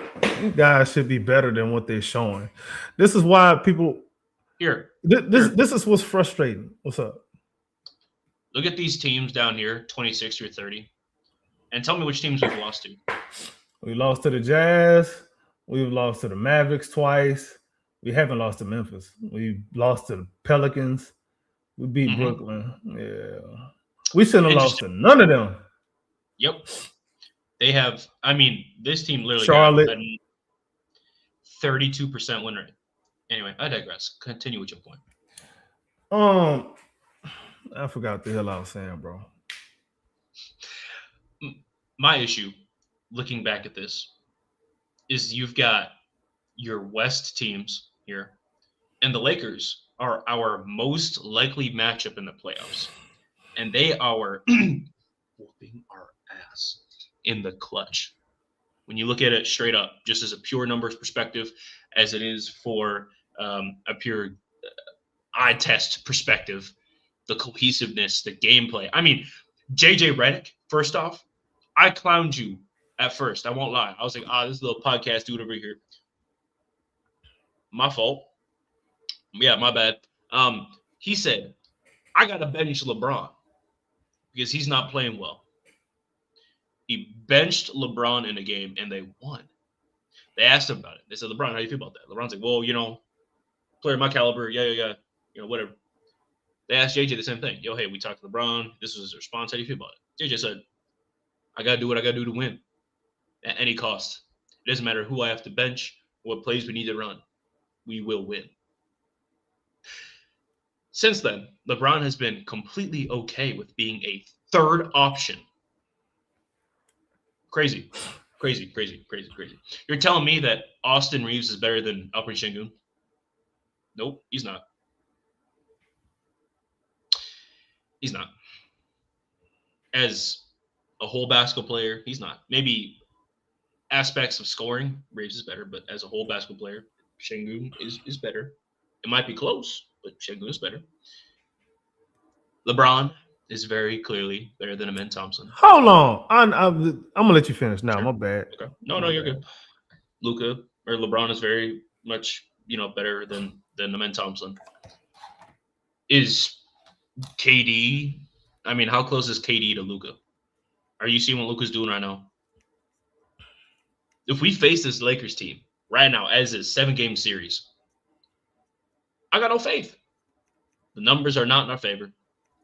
You guys should be better than what they're showing. This is why people – This is what's frustrating. What's up? Look at these teams down here, 26 through 30, and tell me which teams we've lost to. We lost to the Jazz. We've lost to the Mavericks twice. We haven't lost to Memphis. We lost to the Pelicans. We beat Brooklyn. Yeah. We shouldn't have lost to none of them. Yep. They have, I mean, this team literally Charlotte. got a 32% win rate. Anyway, I digress. Continue with your point. I forgot what the hell I was saying, bro. My issue, looking back at this, is you've got your West teams here, and the Lakers are our most likely matchup in the playoffs. And they are whooping our ass in the clutch. When you look at it straight up, just as a pure numbers perspective, as it is for a pure eye test perspective, the cohesiveness, the gameplay. I mean, JJ Redick, first off, I clowned you at first. I won't lie. I was like, this little podcast dude over here. My fault. Yeah, my bad. He said, I got to bench LeBron because he's not playing well. He benched LeBron in a game, and they won. They asked him about it. They said, LeBron, how do you feel about that? LeBron's like, well, player of my caliber, yeah, whatever. They asked JJ the same thing. Yo, hey, we talked to LeBron. This was his response. How do you feel about it? JJ said, I got to do what I got to do to win at any cost. It doesn't matter who I have to bench, what plays we need to run. We will win. Since then, LeBron has been completely okay with being a third option. Crazy. You're telling me that Austin Reeves is better than Alperen Şengün? Nope, he's not. He's not. As a whole basketball player, he's not. Maybe aspects of scoring, Reeves is better, but as a whole basketball player, Şengün is better. It might be close, but Şengün is better. LeBron is very clearly better than Amen Thompson. Hold on. I'm gonna let you finish now. Sure. My bad. Okay. No, you're good. Luka or LeBron is very much, better than Amen Thompson. Is KD? I mean, how close is KD to Luka? Are you seeing what Luka's doing right now? If we face this Lakers team right now as a 7-game series, I got no faith. The numbers are not in our favor.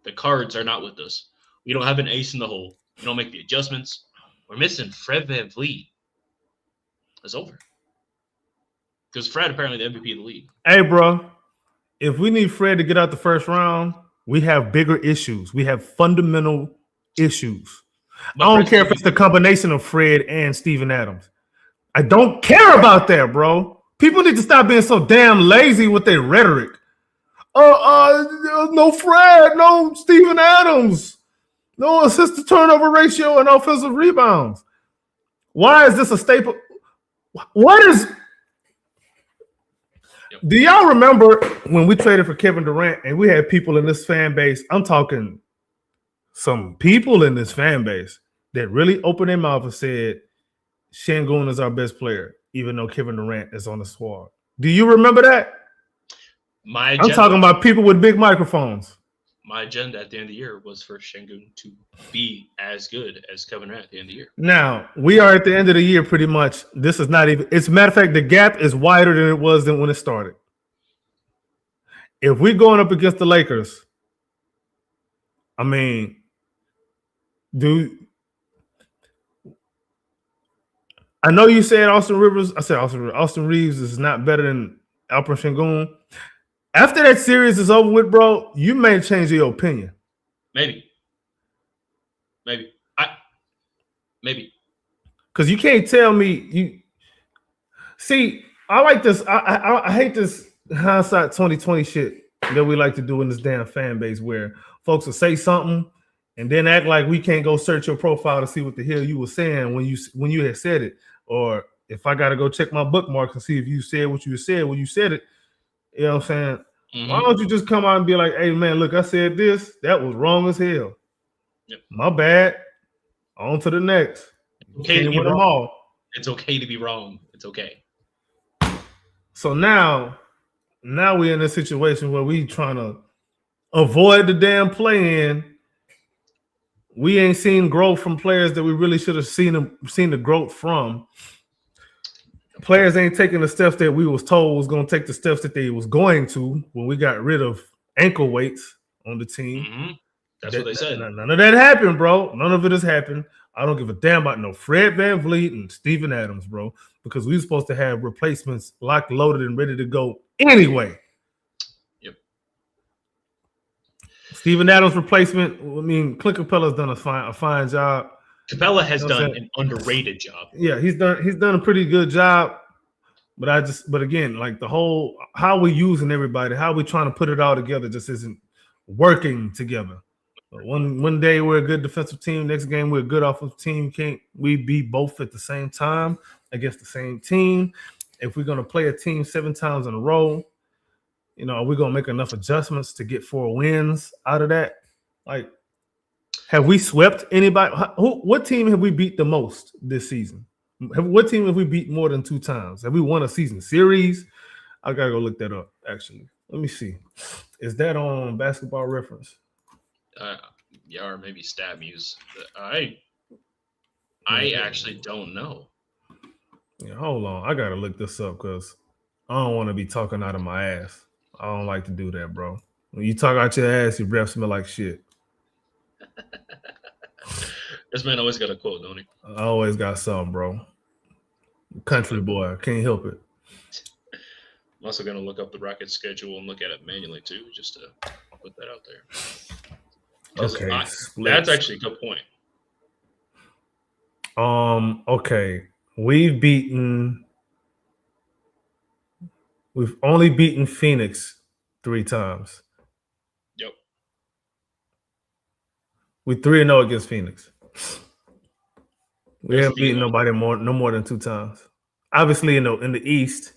The cards are not with us. We don't have an ace in the hole. We don't make the adjustments. We're missing Fred VanVleet. It's over. Because Fred apparently the MVP of the league. Hey, bro, if we need Fred to get out the first round, we have bigger issues. We have fundamental issues. But I don't care if it's the combination of Fred and Steven Adams. I don't care about that, bro. People need to stop being so damn lazy with their rhetoric. No Fred, no Steven Adams, no assist to turnover ratio and offensive rebounds. Why is this a staple? What is? Yep. Do y'all remember when we traded for Kevin Durant and we had people in this fan base? I'm talking some people in this fan base that really opened their mouth and said, Şengün is our best player, even though Kevin Durant is on the squad. Do you remember that? I'm talking about people with big microphones. My agenda at the end of the year was for Şengün to be as good as Kevin Durant at the end of the year. Now, we are at the end of the year pretty much. This is not even – as a matter of fact, the gap is wider than it was than when it started. If we're going up against the Lakers, I mean, I know you said Austin Reeves is not better than Alperen Şengün. After that series is over with, bro, you may change your opinion. Maybe. Because you can't tell me you see. I like this. I hate this hindsight 2020 shit that we like to do in this damn fan base, where folks will say something and then act like we can't go search your profile to see what the hell you were saying when you had said it, or if I got to go check my bookmarks and see if you said what you said when you said it. You know what I'm saying? Mm-hmm. Why don't you just come out and be like, hey, man, look, I said this. That was wrong as hell. Yep. My bad. On to the next. Okay to be wrong. It's okay to be wrong. It's okay. So now we're in a situation where we trying to avoid the damn play-in. We ain't seen growth from players that we really should have seen the growth from. Players ain't taking the steps that we was told was going to take the steps that they was going to when we got rid of ankle weights on the team. Mm-hmm. That's what they said. None of that happened, bro. None of it has happened. I don't give a damn about no Fred VanVleet and Steven Adams, bro, because we were supposed to have replacements locked, loaded, and ready to go anyway. Yep. Steven Adams replacement. I mean, Clint Capella's done a fine job. Capella has done an underrated job. Yeah, he's done a pretty good job. But again, like the whole how we using everybody, how we trying to put it all together just isn't working together. One day we're a good defensive team, next game we're a good offensive team. Can't we be both at the same time against the same team? If we're gonna play a team 7 times in a row, are we gonna make enough adjustments to get 4 wins out of that? Like, have we swept anybody? What team have we beat the most this season? What team have we beat more than 2 times? Have we won a season series? I gotta go look that up. Actually, let me see. Is that on Basketball Reference? Yeah, or maybe StatMuse. I actually don't know. Yeah, hold on. I gotta look this up because I don't want to be talking out of my ass. I don't like to do that, bro. When you talk out your ass, your breath smell like shit. This man always got a quote, don't he? I always got something, bro. Country boy, can't help it. I'm also gonna look up the Rockets schedule and look at it manually too, just to put that out there. Okay, that's actually a good point. Okay, we've only beaten Phoenix 3 times. Yep. We 3-0 against Phoenix. We haven't beaten nobody no more than 2 times. Obviously, in the East,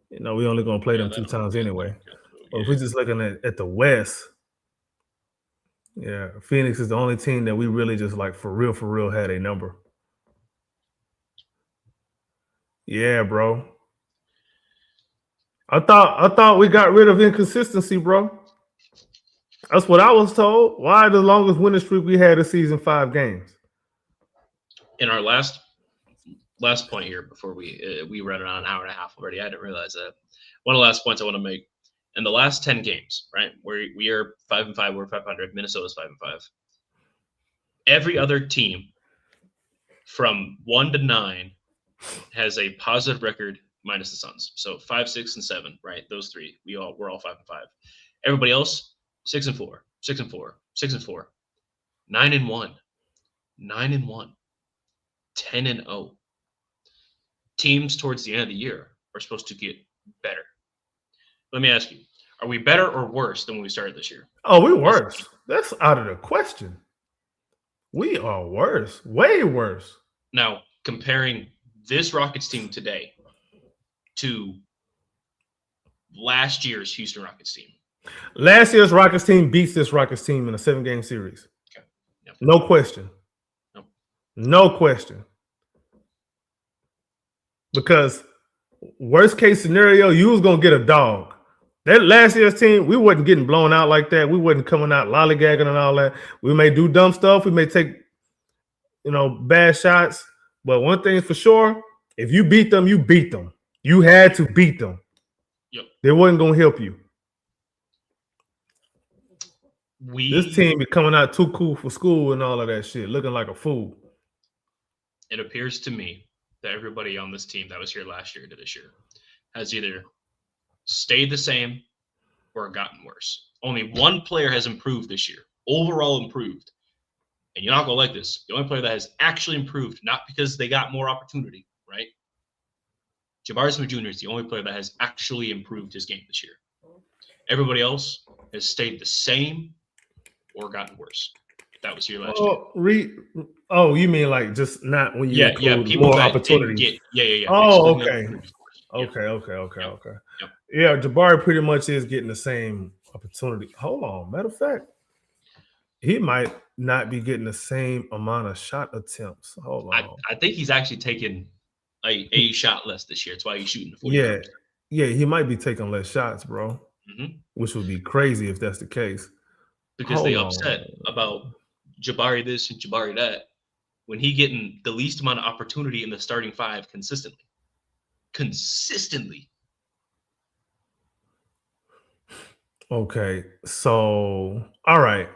we only gonna play them 2 times anyway. But if we're just looking at the West, yeah, Phoenix is the only team that we really just like for real had a number. Yeah, bro. I thought we got rid of inconsistency, bro. That's what I was told. Why the longest winning streak we had this season 5 games? In our last point here before we ran around an hour and a half already. I didn't realize that. One of the last points I want to make. In the last 10 games, right, where we are 5-5, we're 500. Minnesota's 5-5. Every other team from 1 to 9 has a positive record minus the Suns. So 5, 6, and 7, right? Those 3, we're all 5-5. Everybody else 6-4, 6-4, 6-4, 9-1, 9-1, 10-0. Teams towards the end of the year are supposed to get better. Let me ask you, are we better or worse than when we started this year? Oh, we're worse. That's out of the question. We are worse. Way worse. Now, comparing this Rockets team today to last year's Houston Rockets team. Last year's Rockets team beats this Rockets team in a 7-game series. Okay. Yep. No question. Nope. No question. Because worst case scenario, you was going to get a dog. That last year's team, we wasn't getting blown out like that. We wasn't coming out lollygagging and all that. We may do dumb stuff. We may take, bad shots. But one thing's for sure, if you beat them, you beat them. You had to beat them. Yep. They wasn't going to help you. This team be coming out too cool for school and all of that shit, looking like a fool. It appears to me that everybody on this team that was here last year to this year has either stayed the same or gotten worse. Only one player has improved this year, overall improved. And you're not going to like this. The only player that has actually improved, not because they got more opportunity, right? Jabari Smith Jr. is the only player that has actually improved his game this year. Everybody else has stayed the same or gotten worse. That was here last year. You mean like just not when you include people more that opportunities? Yeah. Oh, okay. Okay. Yep. Yeah, Jabari pretty much is getting the same opportunity. Hold on. Matter of fact, he might not be getting the same amount of shot attempts. Hold on. I think he's actually taken a shot less this year. That's why he's shooting the 40. Yeah, he might be taking less shots, bro. Mm-hmm. Which would be crazy if that's the case. Because they upset about Jabari this and Jabari that when he getting the least amount of opportunity in the starting 5 consistently. Okay, so all right.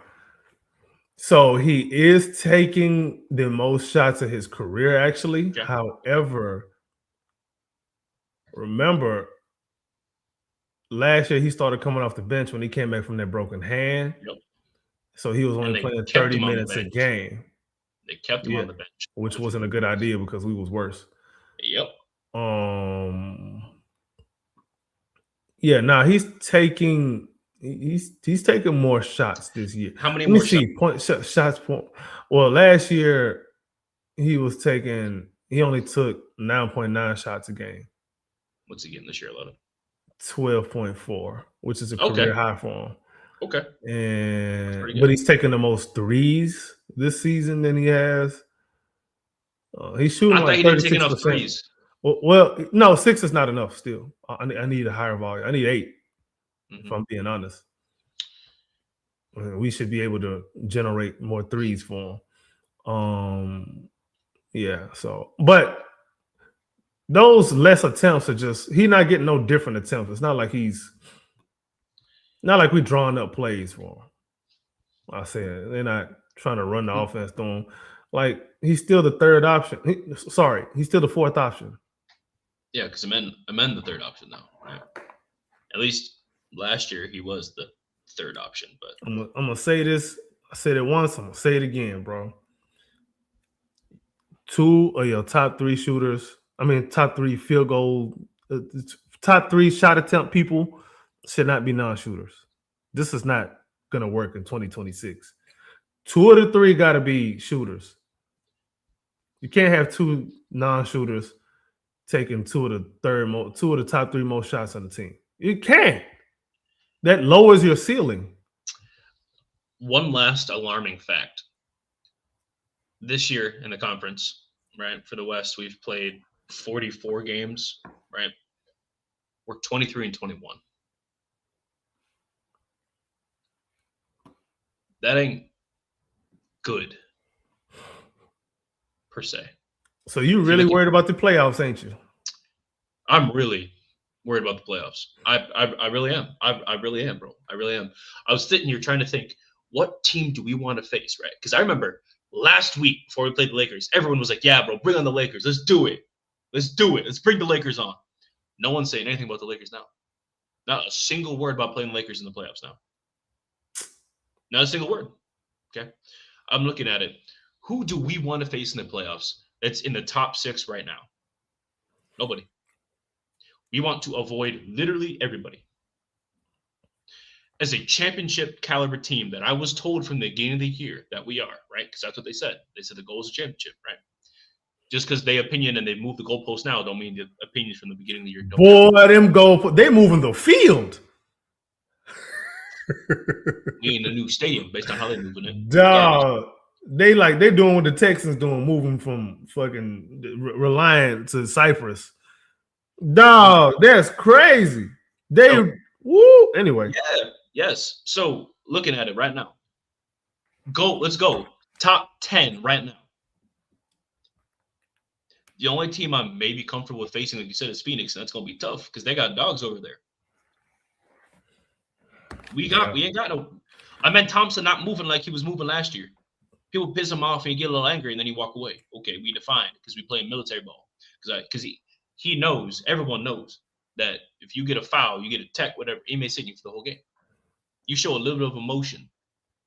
So he is taking the most shots of his career, actually. Okay. However, remember last year he started coming off the bench when he came back from that broken hand. Yep. So he was And only they playing kept 30 him on the minutes a bench. game. They kept him Yeah, on the bench, which wasn't a good idea because we was worse. Yep. Yeah, now he's taking more shots this year. How many Let me more see shots point. Well, last year he only took 9.9 shots a game. What's he getting this year, Lotta? 12.4, which is a Okay. career high for him. Okay. But he's taking the most threes this season than he has. He's shooting I thought like he didn't take 36%. enough threes. Well, no, 6 is not enough still. I need a higher volume. I need 8, if I'm being honest. We should be able to generate more threes for him. Yeah, so, but those less attempts are just, he's not getting no different attempts. It's not like we're drawing up plays for him. I said they're not trying to run the offense through him. Like, he's still the third option. He's still the fourth option. Yeah, because I'm the third option now. Right? At least last year he was the third option. But I'm gonna say this. I said it once. I'm gonna say it again, bro. 2 of your top 3 shooters. I mean, top 3 field goal, top 3 shot attempt people should not be non-shooters. This is not gonna work in 2026. 2 of the 3 got to be shooters. You can't have 2 non-shooters taking 2 of the top 3 most shots on the team. You can't. That lowers your ceiling. one last alarming fact. This year in the conference, right, for the West, we've played 44 games, right? We're 23-21. That ain't good, per se. So you really worried about the playoffs, ain't you? I'm really worried about the playoffs. I really am. I really am, bro. I really am. I was sitting here trying to think, what team do we want to face, right? Because I remember last week before we played the Lakers, everyone was like, yeah, bro, bring on the Lakers. Let's do it. Let's do it. Let's bring the Lakers on. No one's saying anything about the Lakers now. Not a single word about playing the Lakers in the playoffs now. Not a single word. Okay. I'm looking at it. Who do we want to face in the playoffs that's in the top 6 right now? Nobody. We want to avoid literally everybody. As a championship caliber team that I was told from the beginning of the year that we are, right? Because that's what they said. They said the goal is a championship, right? Just because they opinion and they move the goalposts now don't mean the opinions from the beginning of the year don't. Boy, they moving the field. We in a new stadium based on how they're moving it. Dog. Yeah, they're doing what the Texans doing, moving from fucking Reliant to Cypress. Dog, that's crazy. Anyway. Yeah, yes. So looking at it right now. Let's go. Top 10 right now. The only team I'm maybe comfortable with facing, like you said, is Phoenix, and that's gonna be tough because they got dogs over there. We ain't got no. I meant Thompson not moving like he was moving last year. People piss him off and he get a little angry and then he walk away. Okay, we defined because we play military ball. Because he knows, everyone knows that if you get a foul, you get a tech, whatever, he may sit you for the whole game. You show a little bit of emotion,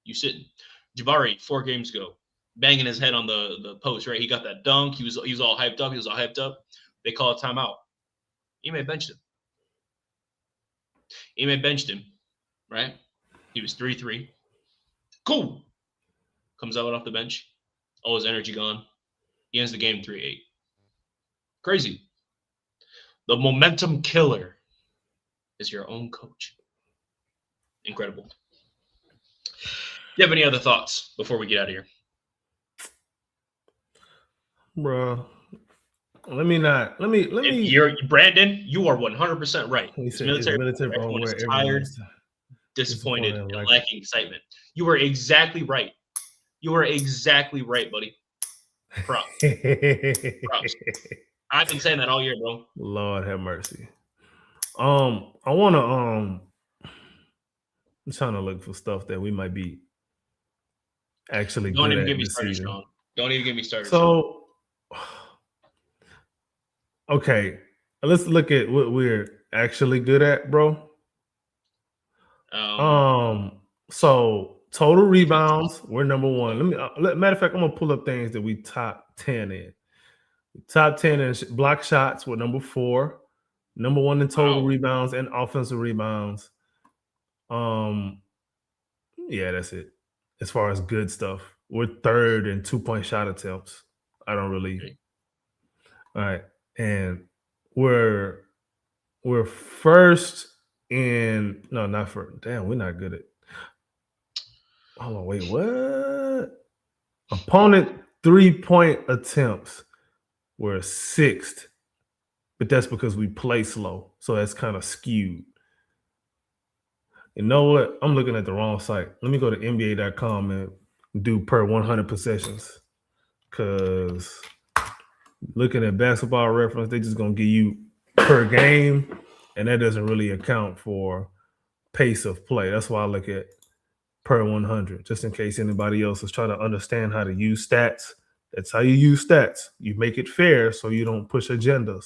you sitting. Jabari 4 games ago, banging his head on the post, right? He got that dunk. He was all hyped up. They call a timeout. Ime benched him. Right? He was 3-3. Cool. Comes out off the bench. All his energy gone. He ends the game 3-8. Crazy. The momentum killer is your own coach. Incredible. Do you have any other thoughts before we get out of here? Bro, let me. You're Brandon. You are 100% right. It's military ball everyone where is tired, disappointed, and lacking excitement. You are exactly right. You are exactly right, buddy. Props. I've been saying that all year, bro. Lord have mercy. I want to. I'm trying to look for stuff that we might be actually Don't good even at get me this started, season. Sean. Don't even get me started, Sean. So, okay, let's look at what we're actually good at, bro. So total rebounds, we're number one. Matter of fact, I'm gonna pull up things that we top 10 in. Top 10 in block shots, we're number 4. Number 1 in total rebounds and offensive rebounds. Yeah, that's it. As far as good stuff, we're 3rd in 2-point shot attempts. I don't really. Okay. All right, and we're 1st in. No, not for. Damn, we're not good at. Hold on, wait, what? Opponent 3-point attempts were 6th, but that's because we play slow, so that's kind of skewed. You know what? I'm looking at the wrong site. Let me go to NBA.com and do per 100 possessions, because looking at Basketball Reference, they just gonna give you per game, and that doesn't really account for pace of play. That's why I look at per 100, just in case anybody else is trying to understand how to use stats. That's how you use stats. You make it fair so you don't push agendas.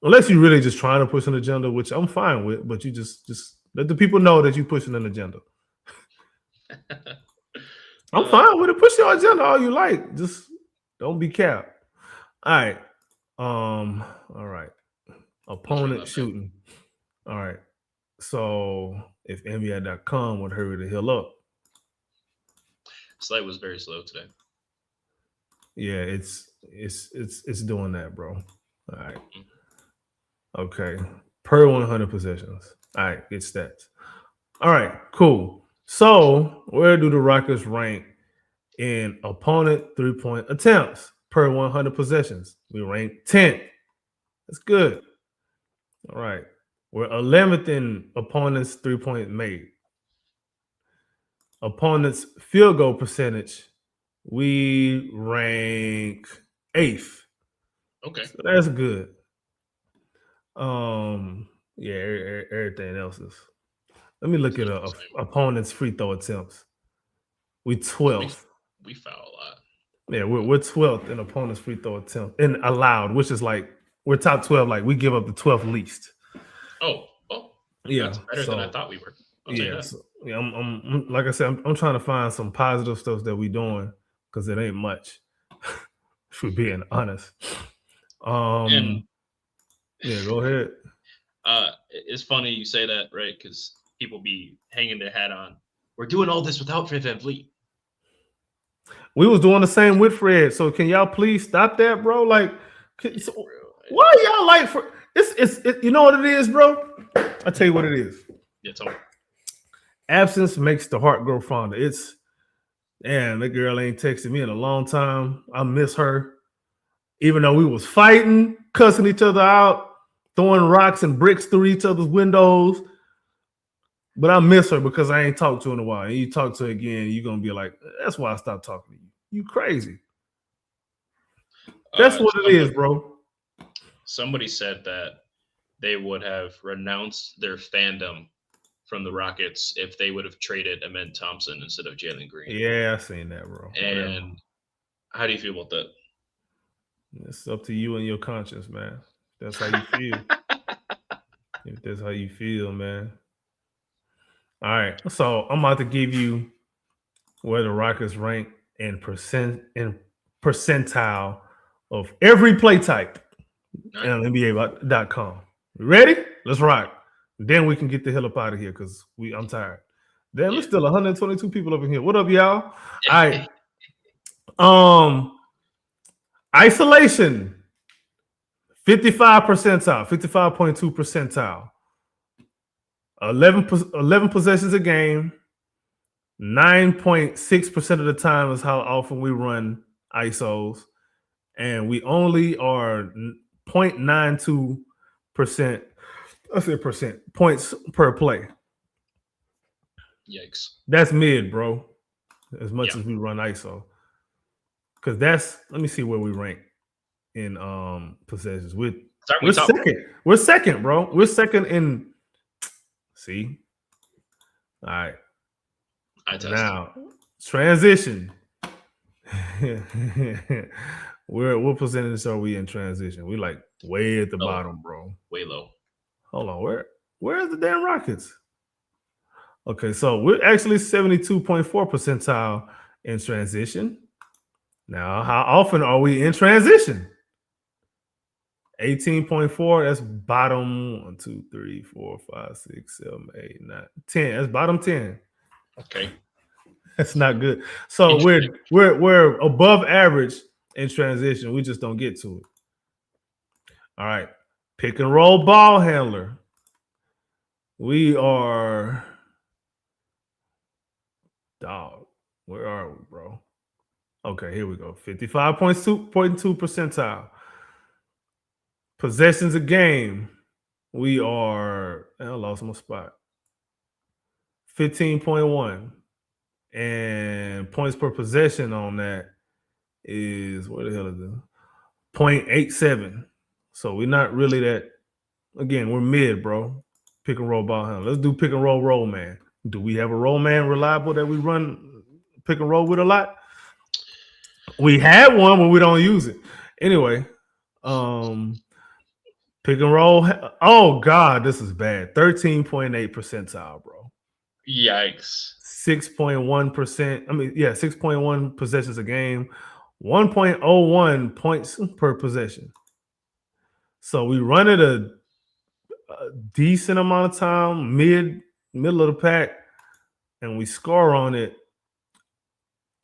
Unless you're really just trying to push an agenda, which I'm fine with, but you just let the people know that you're pushing an agenda. I'm fine with it. Push your agenda all you like. Just don't be capped. All right. All right. Opponent shooting. All right. So if NBA.com would hurry the hell up. Slate was very slow today. Yeah, it's doing that, bro. All right. Okay. Per 100 possessions. All right, get stats. All right, cool. So where do the Rockets rank in opponent 3-point attempts per 100 possessions? We rank 10th. That's good. All right. We're 11th in opponents 3-point made. Opponents field goal percentage, we rank 8th. Okay. So that's good. Yeah, everything else is. Let me look at opponents' free throw attempts. We 12th. We foul a lot. Yeah, we're 12th in opponents' free throw attempt and allowed, which is like we're top 12. Like we give up the 12th least. Oh, yeah, that's better than I thought we were. Yeah, I'm like I said, I'm trying to find some positive stuff that we doing because it ain't much. If we're being honest. Yeah, go ahead. It's funny you say that, right? Because people be hanging their hat on. We're doing all this without Fred VanVleet. We was doing the same with Fred. So can y'all please stop that, bro? Like, why y'all like for it's you know what it is, bro? I'll tell you what it is. Yeah, tell me. Absence makes the heart grow fonder. It's damn, that girl ain't texted me in a long time. I miss her. Even though we was fighting, cussing each other out, throwing rocks and bricks through each other's windows. But I miss her because I ain't talked to her in a while. And you talk to her again, you're going to be like, that's why I stopped talking to you. You crazy. That's what it is, bro. Somebody said that they would have renounced their fandom from the Rockets if they would have traded Amen Thompson instead of Jalen Green. Yeah, I seen that, bro. And how do you feel about that? It's up to you and your conscience, man. That's how you feel. If that's how you feel, man. All right. So I'm about to give you where the Rockets rank in percentile of every play type on NBA.com. Ready? Let's rock. Then we can get the hell up out of here because I'm tired. Damn, there's still 122 people up in here. What up, y'all? All right. Isolation. 55 percentile, 55.2 percentile. 11 possessions a game. 9.6% of the time is how often we run ISOs. And we only are 0.92%. I said percent points per play. Yikes. That's mid, bro. As much as we run ISO. Because let me see where we rank in possessions. We're second. We're second, bro. We're second in. See, all right. I test. Now Transition. What percentage are we in transition? We like way at the Low. bottom, bro. Way low. Hold on, where are the damn Rockets? Okay, so we're actually 72.4 percentile in transition. Now, how often are we in transition? 18.4, that's bottom 1, 2, 3, 4, 5, 6, 7, 8, 9, 10. That's bottom 10. Okay. That's not good. So we're above average in transition. We just don't get to it. All right. Pick and roll ball handler. We are dog. Where are we, bro? Okay, here we go. 55.2 percentile. Possessions a game. We are, I lost my spot. 15.1. And points per possession on that is, what the hell is it? 0.87. So we're not really that, again, we're mid, bro. Pick and roll ball handler. Let's do pick and roll man. Do we have a roll man reliable that we run pick and roll with a lot? We had one, but we don't use it. Anyway, pick and roll. Oh, God, this is bad. 13.8 percentile, bro. Yikes. 6.1%. 6.1 possessions a game. 1.01 points per possession. So we run it a decent amount of time, middle of the pack, and we score on it.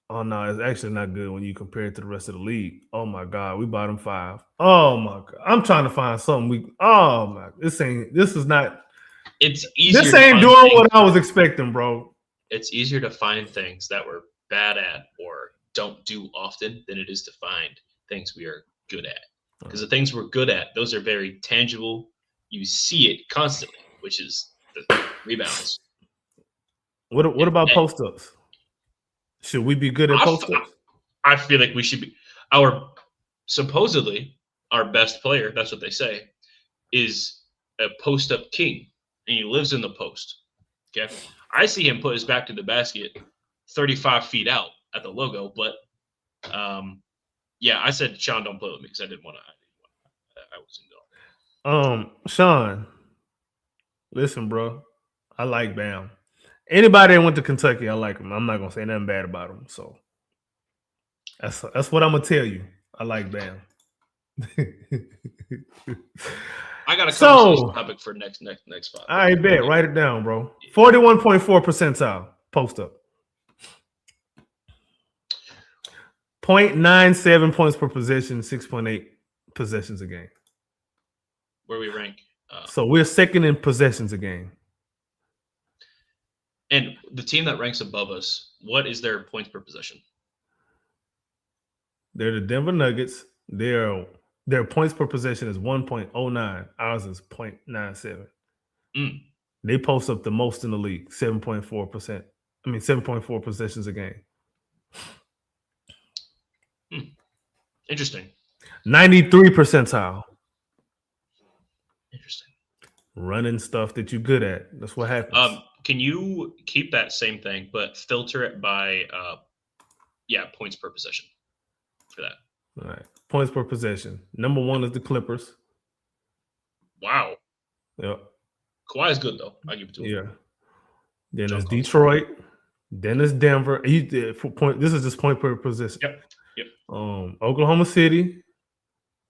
Oh no, it's actually not good when you compare it to the rest of the league. Oh my God, we bottom 5. Oh my God, I'm trying to find something. This is not. It's easier. This ain't doing what I was expecting, bro. It's easier to find things that we're bad at or don't do often than it is to find things we are good at. Because the things we're good at, those are very tangible. You see it constantly, which is the rebounds. What about post-ups? Should we be good at post-ups? I feel like we should be. Supposedly, our best player, that's what they say, is a post-up king, and he lives in the post. Okay? I see him put his back to the basket 35 feet out at the logo, but I said, Sean, don't play with me because I didn't want to. I wasn't going. Sean, listen, bro. I like Bam. Anybody that went to Kentucky, I like him. I'm not gonna say nothing bad about him. So that's what I'm gonna tell you. I like Bam. I got a conversation topic for next spot. I bet. Write it down, bro. 41.4 percentile post up. 0.97 points per possession, 6.8 possessions a game. Where we rank. So we're second in possessions a game. And the team that ranks above us, what is their points per possession? They're the Denver Nuggets. Their points per possession is 1.09. Ours is 0.97. They post up the most in the league, 7.4%. 7.4 possessions a game. Interesting. 93 percentile. Interesting. Running stuff that you're good at. That's what happens. Can you keep that same thing, but filter it by points per possession for that? All right. Points per possession. Number 1 is the Clippers. Wow. Yep. Kawhi is good though. I give it to him. Yeah. Then it's Detroit. Then it's Denver. This is just point per possession. Yep. Oklahoma City,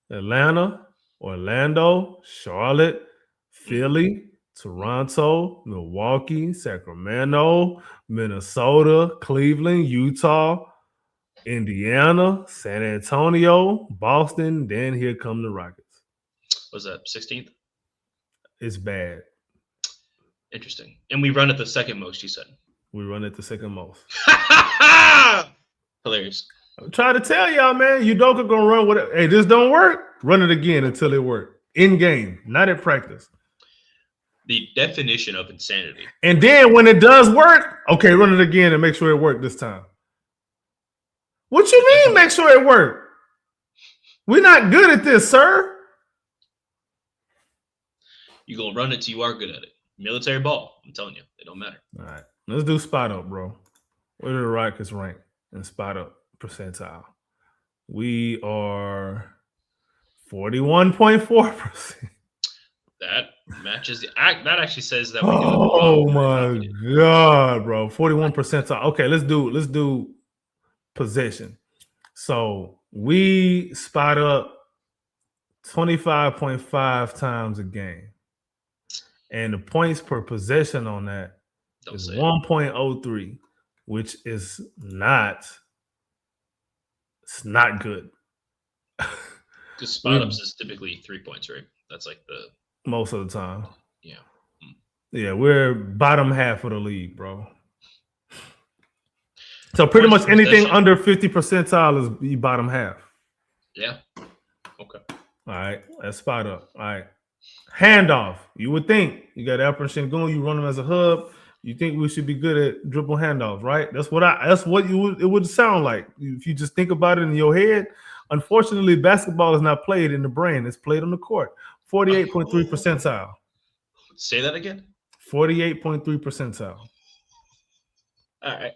Atlanta, Orlando, Charlotte, Philly, Toronto, Milwaukee, Sacramento, Minnesota, Cleveland, Utah, Indiana, San Antonio, Boston. Then here come the Rockets. Was that 16th? It's bad. Interesting. And we run at the second most, you said. We run at the second most. Hilarious. I'm trying to tell y'all, man. Udoka gonna run whatever. Hey, this don't work. Run it again until it works. In game, not at practice. The definition of insanity. And then when it does work, okay, run it again and make sure it worked this time. What you mean make sure it worked? We're not good at this, sir. You're going to run it till you are good at it. Military ball, I'm telling you. It don't matter. All right. Let's do spot up, bro. Where do the Rockets rank in spot up percentile? We are 41.4%. That matches the act. That actually says that we do it Oh wrong. my god, bro. 41 percentile. Okay, let's do possession. So we spot up 25.5 times a game. And the points per possession on that is 1.03, which is not good. Because spot ups is typically 3 points, right? That's like the most of the time. Yeah. Yeah, we're bottom half of the league, bro. So pretty much anything under 50 percentile is the bottom half. Yeah. Okay. All right, that's spot up. All right. Handoff. You would think you got Alper Sengun, you run them as a hub. You think we should be good at dribble handoff, right? That's what it would sound like if you just think about it in your head. Unfortunately, basketball is not played in the brain; it's played on the court. 48.3 percentile. Say that again. 48.3 percentile. All right.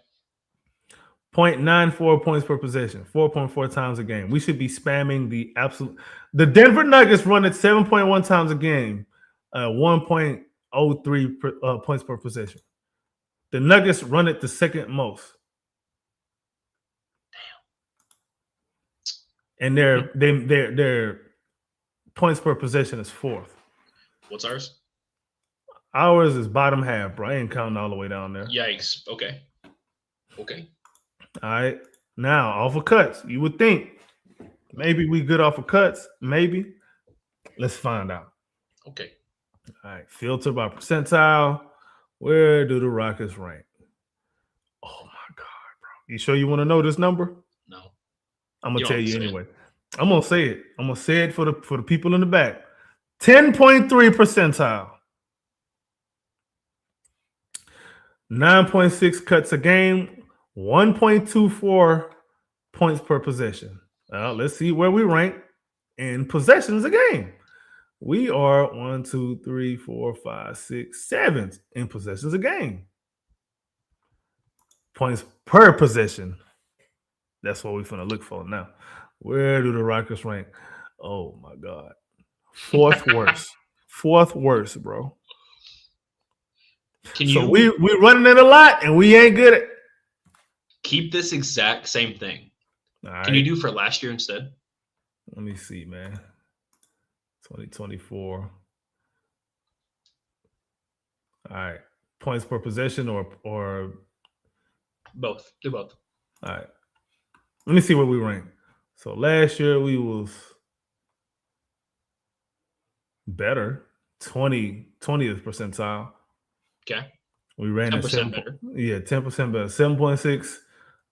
0.94 points per possession, 4.4 times a game. We should be spamming the absolute. The Denver Nuggets run it 7.1 times a game, 1.03 points per possession. The Nuggets run it the second most. Damn. And their points per possession is fourth. What's ours? Ours is bottom half, bro. I ain't counting all the way down there. Yikes. Okay. All right. Now, off of cuts, you would think maybe we good off of cuts. Maybe. Let's find out. Okay. All right. Filter by percentile. Where do the Rockets rank? Oh my God, bro. You sure you want to know this number? No. I'm gonna tell you anyway. I'm gonna say it. I'm gonna say it for the people in the back. 10.3 percentile. 9.6 cuts a game. 1.24 points per possession. Let's see where we rank in possessions a game. We are 1, 2, 3, 4, 5, 6, 7th in possessions a game. Points per possession. That's what we're going to look for now. Where do the Rockets rank? Oh, my God. Fourth worst. Fourth worst, bro. So we running it a lot, and we ain't good at. Keep this exact same thing. Right. Can you do for last year instead? Let me see, man. 2024. All right. Points per possession or both. Do both. All right. Let me see where we rank. So last year we was better. 20th percentile. Okay. We ran 10% better. Yeah, 10% better. 7.6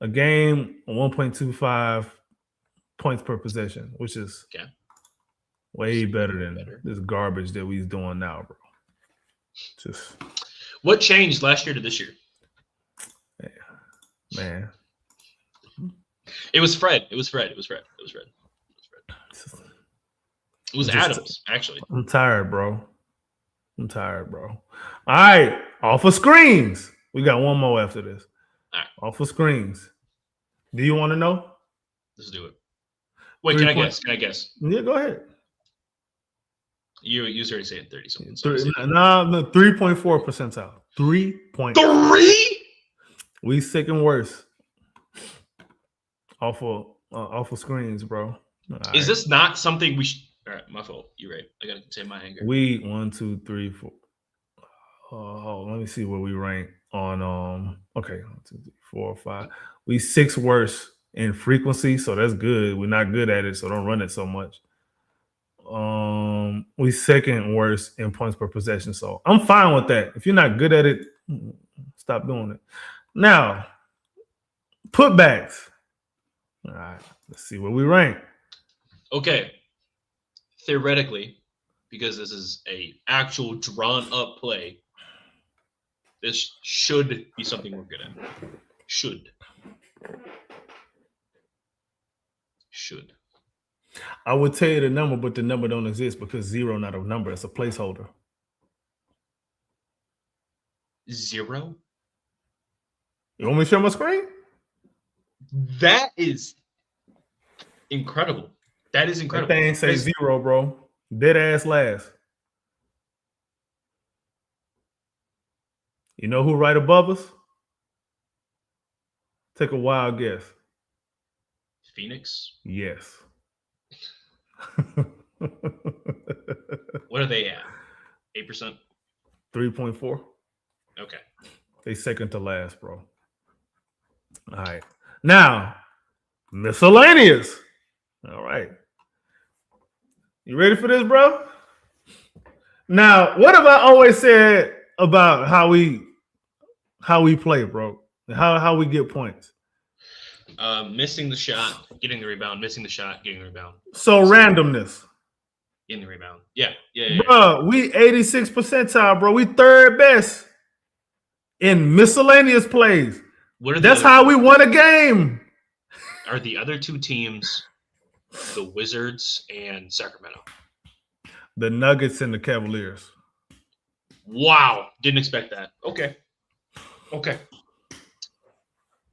a game, 1.25 points per possession, which is way better than this garbage that we's doing now, bro. Just what changed last year to this year? Man. It was Fred. It was Adams, actually. I'm tired, bro. All right. Off of screens. We got one more after this. All right. Off of screens. Do you want to know? Let's do it. Wait, can I guess? Yeah, go ahead. You already saying 30 something. So no, 3.4 percentile. 3.3? We second worst. Off of screens, bro. Is this not something we should? All right, my fault. You're right. I gotta contain my anger. We 1, 2, 3, 4. Let me see where we rank on. Okay, 1, 2, 3, 4, 5. We 6th worst in frequency, so that's good. We're not good at it, so don't run it so much. We 2nd worst in points per possession, so I'm fine with that. If you're not good at it, stop doing it. Now, putbacks. All right, let's see where we rank. Okay. Theoretically, because this is a actual drawn up play, this should be something we're good at. Should. I would tell you the number, but the number don't exist because 0 not a number. It's a placeholder. 0? You want me to share my screen? That is incredible. That is That incredible. thing say 0, bro. Dead ass last. You know who right above us? Take a wild guess. Phoenix. Yes. What are they at? 8%? 3.4. Okay. They second to last, bro. All right. Now, miscellaneous. All right. You ready for this, bro? Now, what have I always said about how we play, bro? How we get points? Missing the shot, getting the rebound, missing the shot, getting the rebound. So randomness. Getting the rebound. Yeah. Bro, we 86 percentile, bro. We third best in miscellaneous plays. That's how we won a game. Are the other two teams the Wizards and Sacramento? The Nuggets and the Cavaliers. Wow. Didn't expect that. Okay.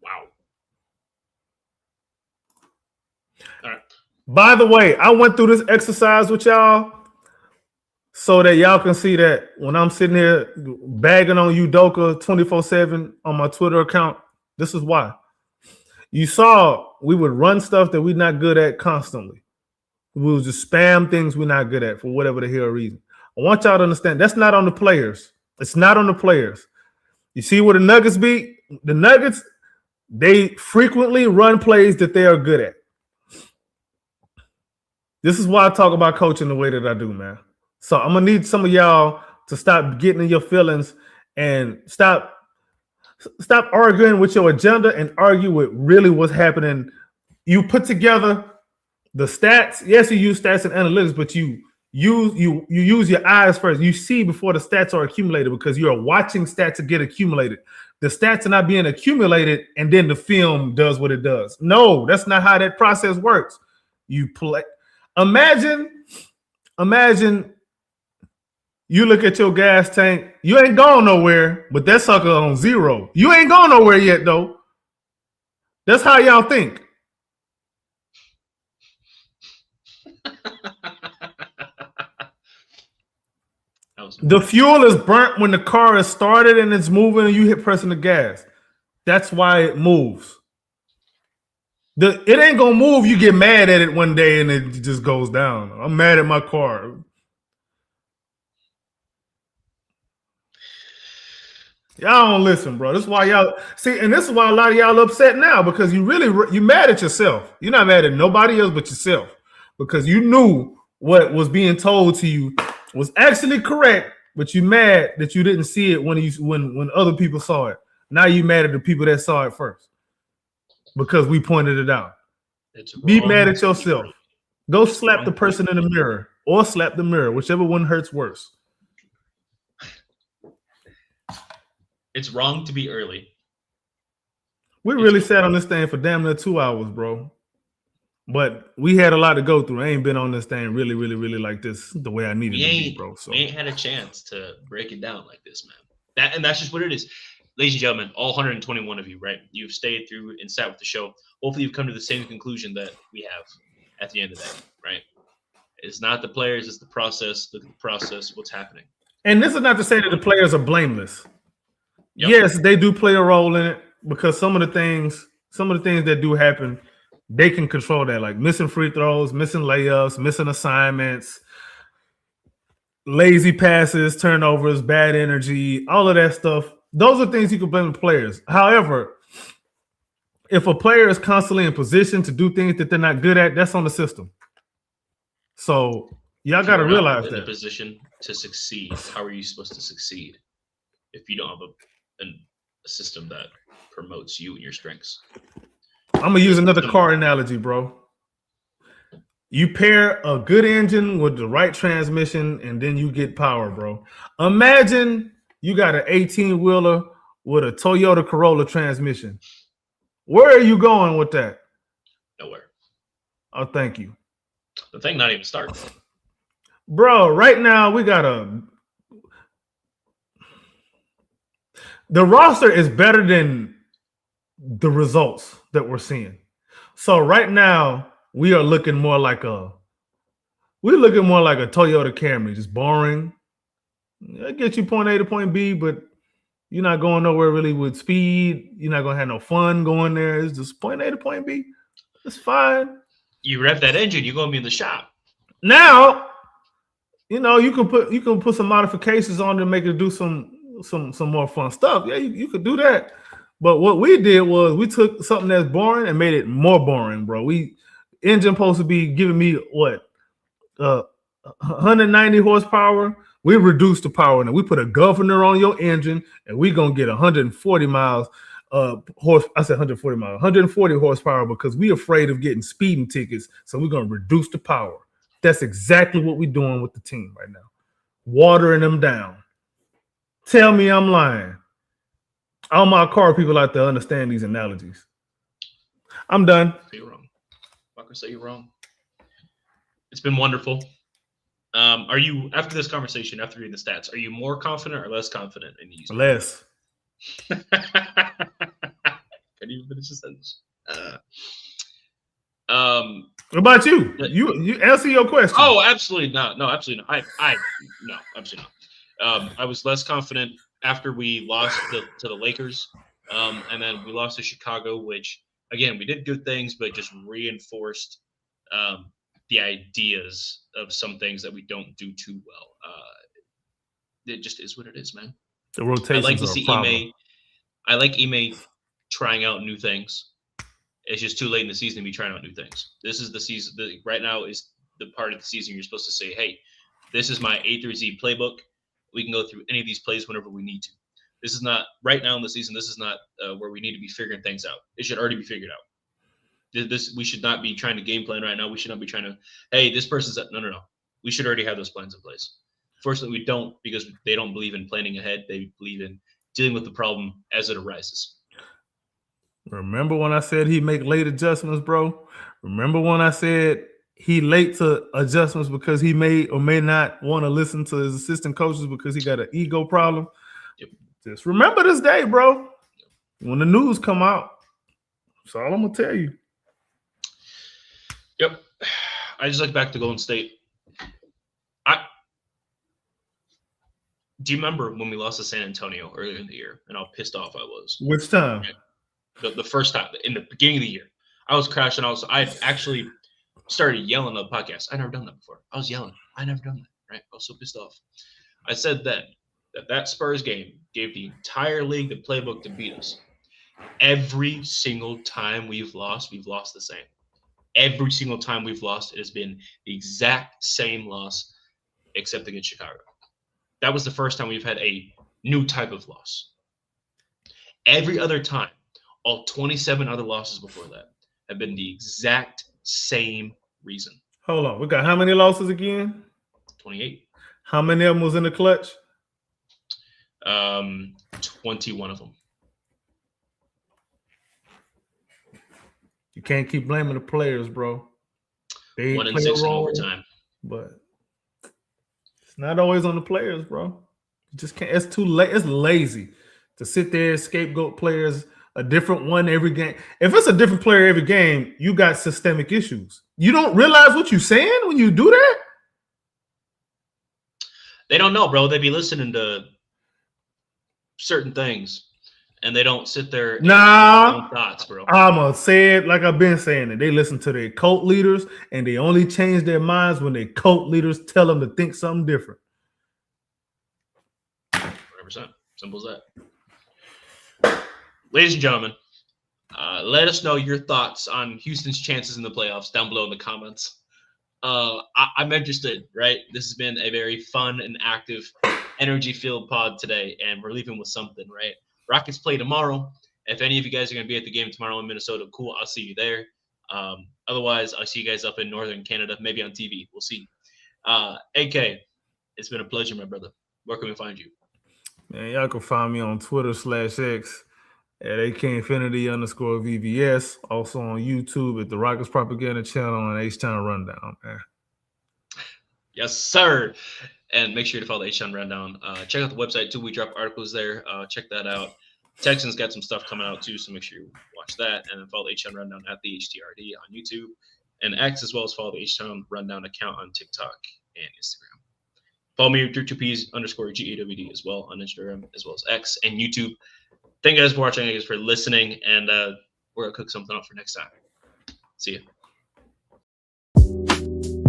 Wow. All right. By the way, I went through this exercise with y'all so that y'all can see that when I'm sitting here bagging on Udoka 24/7 on my Twitter account, this is why. You saw we would run stuff that we're not good at constantly. We would just spam things we're not good at for whatever the hell reason. I want y'all to understand that's not on the players. It's not on the players. You see what the Nuggets beat? The Nuggets, they frequently run plays that they are good at. This is why I talk about coaching the way that I do, man. So I'm gonna need some of y'all to stop getting in your feelings and stop arguing with your agenda and argue with really what's happening. You put together the stats. Yes, you use stats and analytics, but you use your eyes first. You see before the stats are accumulated because you are watching stats to get accumulated. The stats are not being accumulated and then the film does what it does. No, that's not how that process works. You play. Imagine you look at your gas tank. You ain't going nowhere, but that sucker on 0. You ain't going nowhere yet, though. That's how y'all think. The fuel is burnt when the car is started and it's moving and you hit pressing the gas. That's why it moves. It ain't gonna move. You get mad at it one day and it just goes down. I'm mad at my car. Y'all don't listen, bro. This is why y'all see, and this is why a lot of y'all upset now because you mad at yourself. You're not mad at nobody else but yourself because you knew what was being told to you was actually correct, but you mad that you didn't see it when other people saw it. Now you mad at the people that saw it first because we pointed it out. Be mad at yourself. Go slap the person in the mirror or slap the mirror, whichever one hurts worse. It's wrong to be early. We really sat on this thing for damn near 2 hours, bro. But we had a lot to go through. I ain't been on this thing really like this the way I needed to be, bro. So we ain't had a chance to break it down like this, man. That's just what it is. Ladies and gentlemen, all 121 of you, right? You've stayed through and sat with the show. Hopefully you've come to the same conclusion that we have at the end of the day, right? It's not the players, it's the process. Look at the process, what's happening. And this is not to say that the players are blameless. Yep. Yes, they do play a role in it because some of the things that do happen, they can control that, like missing free throws, missing layups, missing assignments, lazy passes, turnovers, bad energy, all of that stuff. Those are things you can blame the players. However, if a player is constantly in position to do things that they're not good at, that's on the system. So y'all got to realize that. In a position to succeed, how are you supposed to succeed if you don't have a system that promotes you and your strengths? I'm gonna use another car analogy, bro. You pair a good engine with the right transmission, and then you get power, bro. Imagine you got an 18-wheeler with a Toyota Corolla transmission. Where are you going with that? Nowhere. Oh, thank you. The thing not even starting. Bro, right now we got the roster is better than the results that we're seeing. So right now we're looking more like a Toyota Camry, just boring. It gets you point A to point B, but you're not going nowhere really with speed. You're not gonna have no fun going there. It's just point A to point B. It's fine. You rev that engine, you're gonna be in the shop. Now, you can put some modifications on to make it do some more fun stuff. Yeah, you could do that. But what we did was we took something that's boring and made it more boring, bro. Engine supposed to be giving me what 190 horsepower. We reduced the power and we put a governor on your engine, and we're gonna get 140 miles. I said 140 miles, 140 horsepower because we're afraid of getting speeding tickets. So we're gonna reduce the power. That's exactly what we're doing with the team right now. Watering them down. Tell me I'm lying. All my car people out there understand these analogies. I'm done. You're wrong. Fucker, say you're wrong. It's been wonderful. Are you, after this conversation, after reading the stats, are you more confident or less confident in these? Less. Can you finish the sentence? What about you? You answer your question. Oh, absolutely not. No, absolutely not. No, absolutely not. I was less confident after we lost to the Lakers, and then we lost to Chicago, which again we did good things, but just reinforced the ideas of some things that we don't do too well. It just is what it is, man. The rotations I like to are see a problem. I like Ime trying out new things. It's just too late in the season to be trying out new things. This is the season. Right now is the part of the season you're supposed to say, hey, this is my A through Z playbook. We can go through any of these plays whenever we need to. This is not right now in the season. This is not where we need to be figuring things out. It should already be figured out. We should not be trying to game plan right now. We should not be trying to, hey, this person's no. We should already have those plans in place. Fortunately, we don't, because they don't believe in planning ahead. They believe in dealing with the problem as it arises. Remember when I said he make late adjustments, bro? Remember when I said he late to adjustments because he may or may not want to listen to his assistant coaches because he got an ego problem? Yep. Just remember this day, bro. When the news come out, that's all I'm gonna tell you. Yep. I just look back to Golden State. Do you remember when we lost to San Antonio earlier in the year and how pissed off I was? Which time? The first time, in the beginning of the year. I was crashing. I actually started yelling on the podcast. I never done that before. I was yelling. I never done that, right? I was so pissed off. I said then that Spurs game gave the entire league the playbook to beat us. Every single time we've lost the same. Every single time we've lost, it has been the exact same loss, except against Chicago. That was the first time we've had a new type of loss. Every other time, all 27 other losses before that have been the exact same reason. Hold on. We got how many losses again? 28. How many of them was in the clutch? 21 of them. You can't keep blaming the players, bro. They 1 in play a 6 in role, overtime. but it's not always on the players, bro. You just can't. It's too late. It's lazy to sit there and scapegoat players. A different one every game. If it's a different player every game, you got systemic issues. You don't realize what you're saying when you do that? They don't know, bro. They be listening to certain things, and they don't sit there and Nah, thoughts, bro. I'ma say it like I've been saying it. They listen to their cult leaders, and they only change their minds when their cult leaders tell them to think something different. 100%. Simple as that. Ladies and gentlemen, let us know your thoughts on Houston's chances in the playoffs down below in the comments. I'm interested, right? This has been a very fun and active, energy-filled pod today, and we're leaving with something, right? Rockets play tomorrow. If any of you guys are going to be at the game tomorrow in Minnesota, cool. I'll see you there. Otherwise, I'll see you guys up in Northern Canada, maybe on TV. We'll see. AK, it's been a pleasure, my brother. Where can we find you? Man, y'all can find me on Twitter/X at AK_Infinity_VVS. Also on YouTube at the Rockets Propaganda Channel and H-Town Rundown, man. Yes, sir. And make sure to follow the H-Town Rundown. Check out the website, too. We drop articles there. Check that out. Texans got some stuff coming out too, so make sure you watch that. And then follow the H-Town Rundown at the HTRD on YouTube and X, as well as follow the H-Town Rundown account on TikTok and Instagram. Follow me, Drew2Ps_GAWD as well on Instagram, as well as X and YouTube. Thank you guys for watching. Thank you guys for listening. And we're going to cook something up for next time. See ya.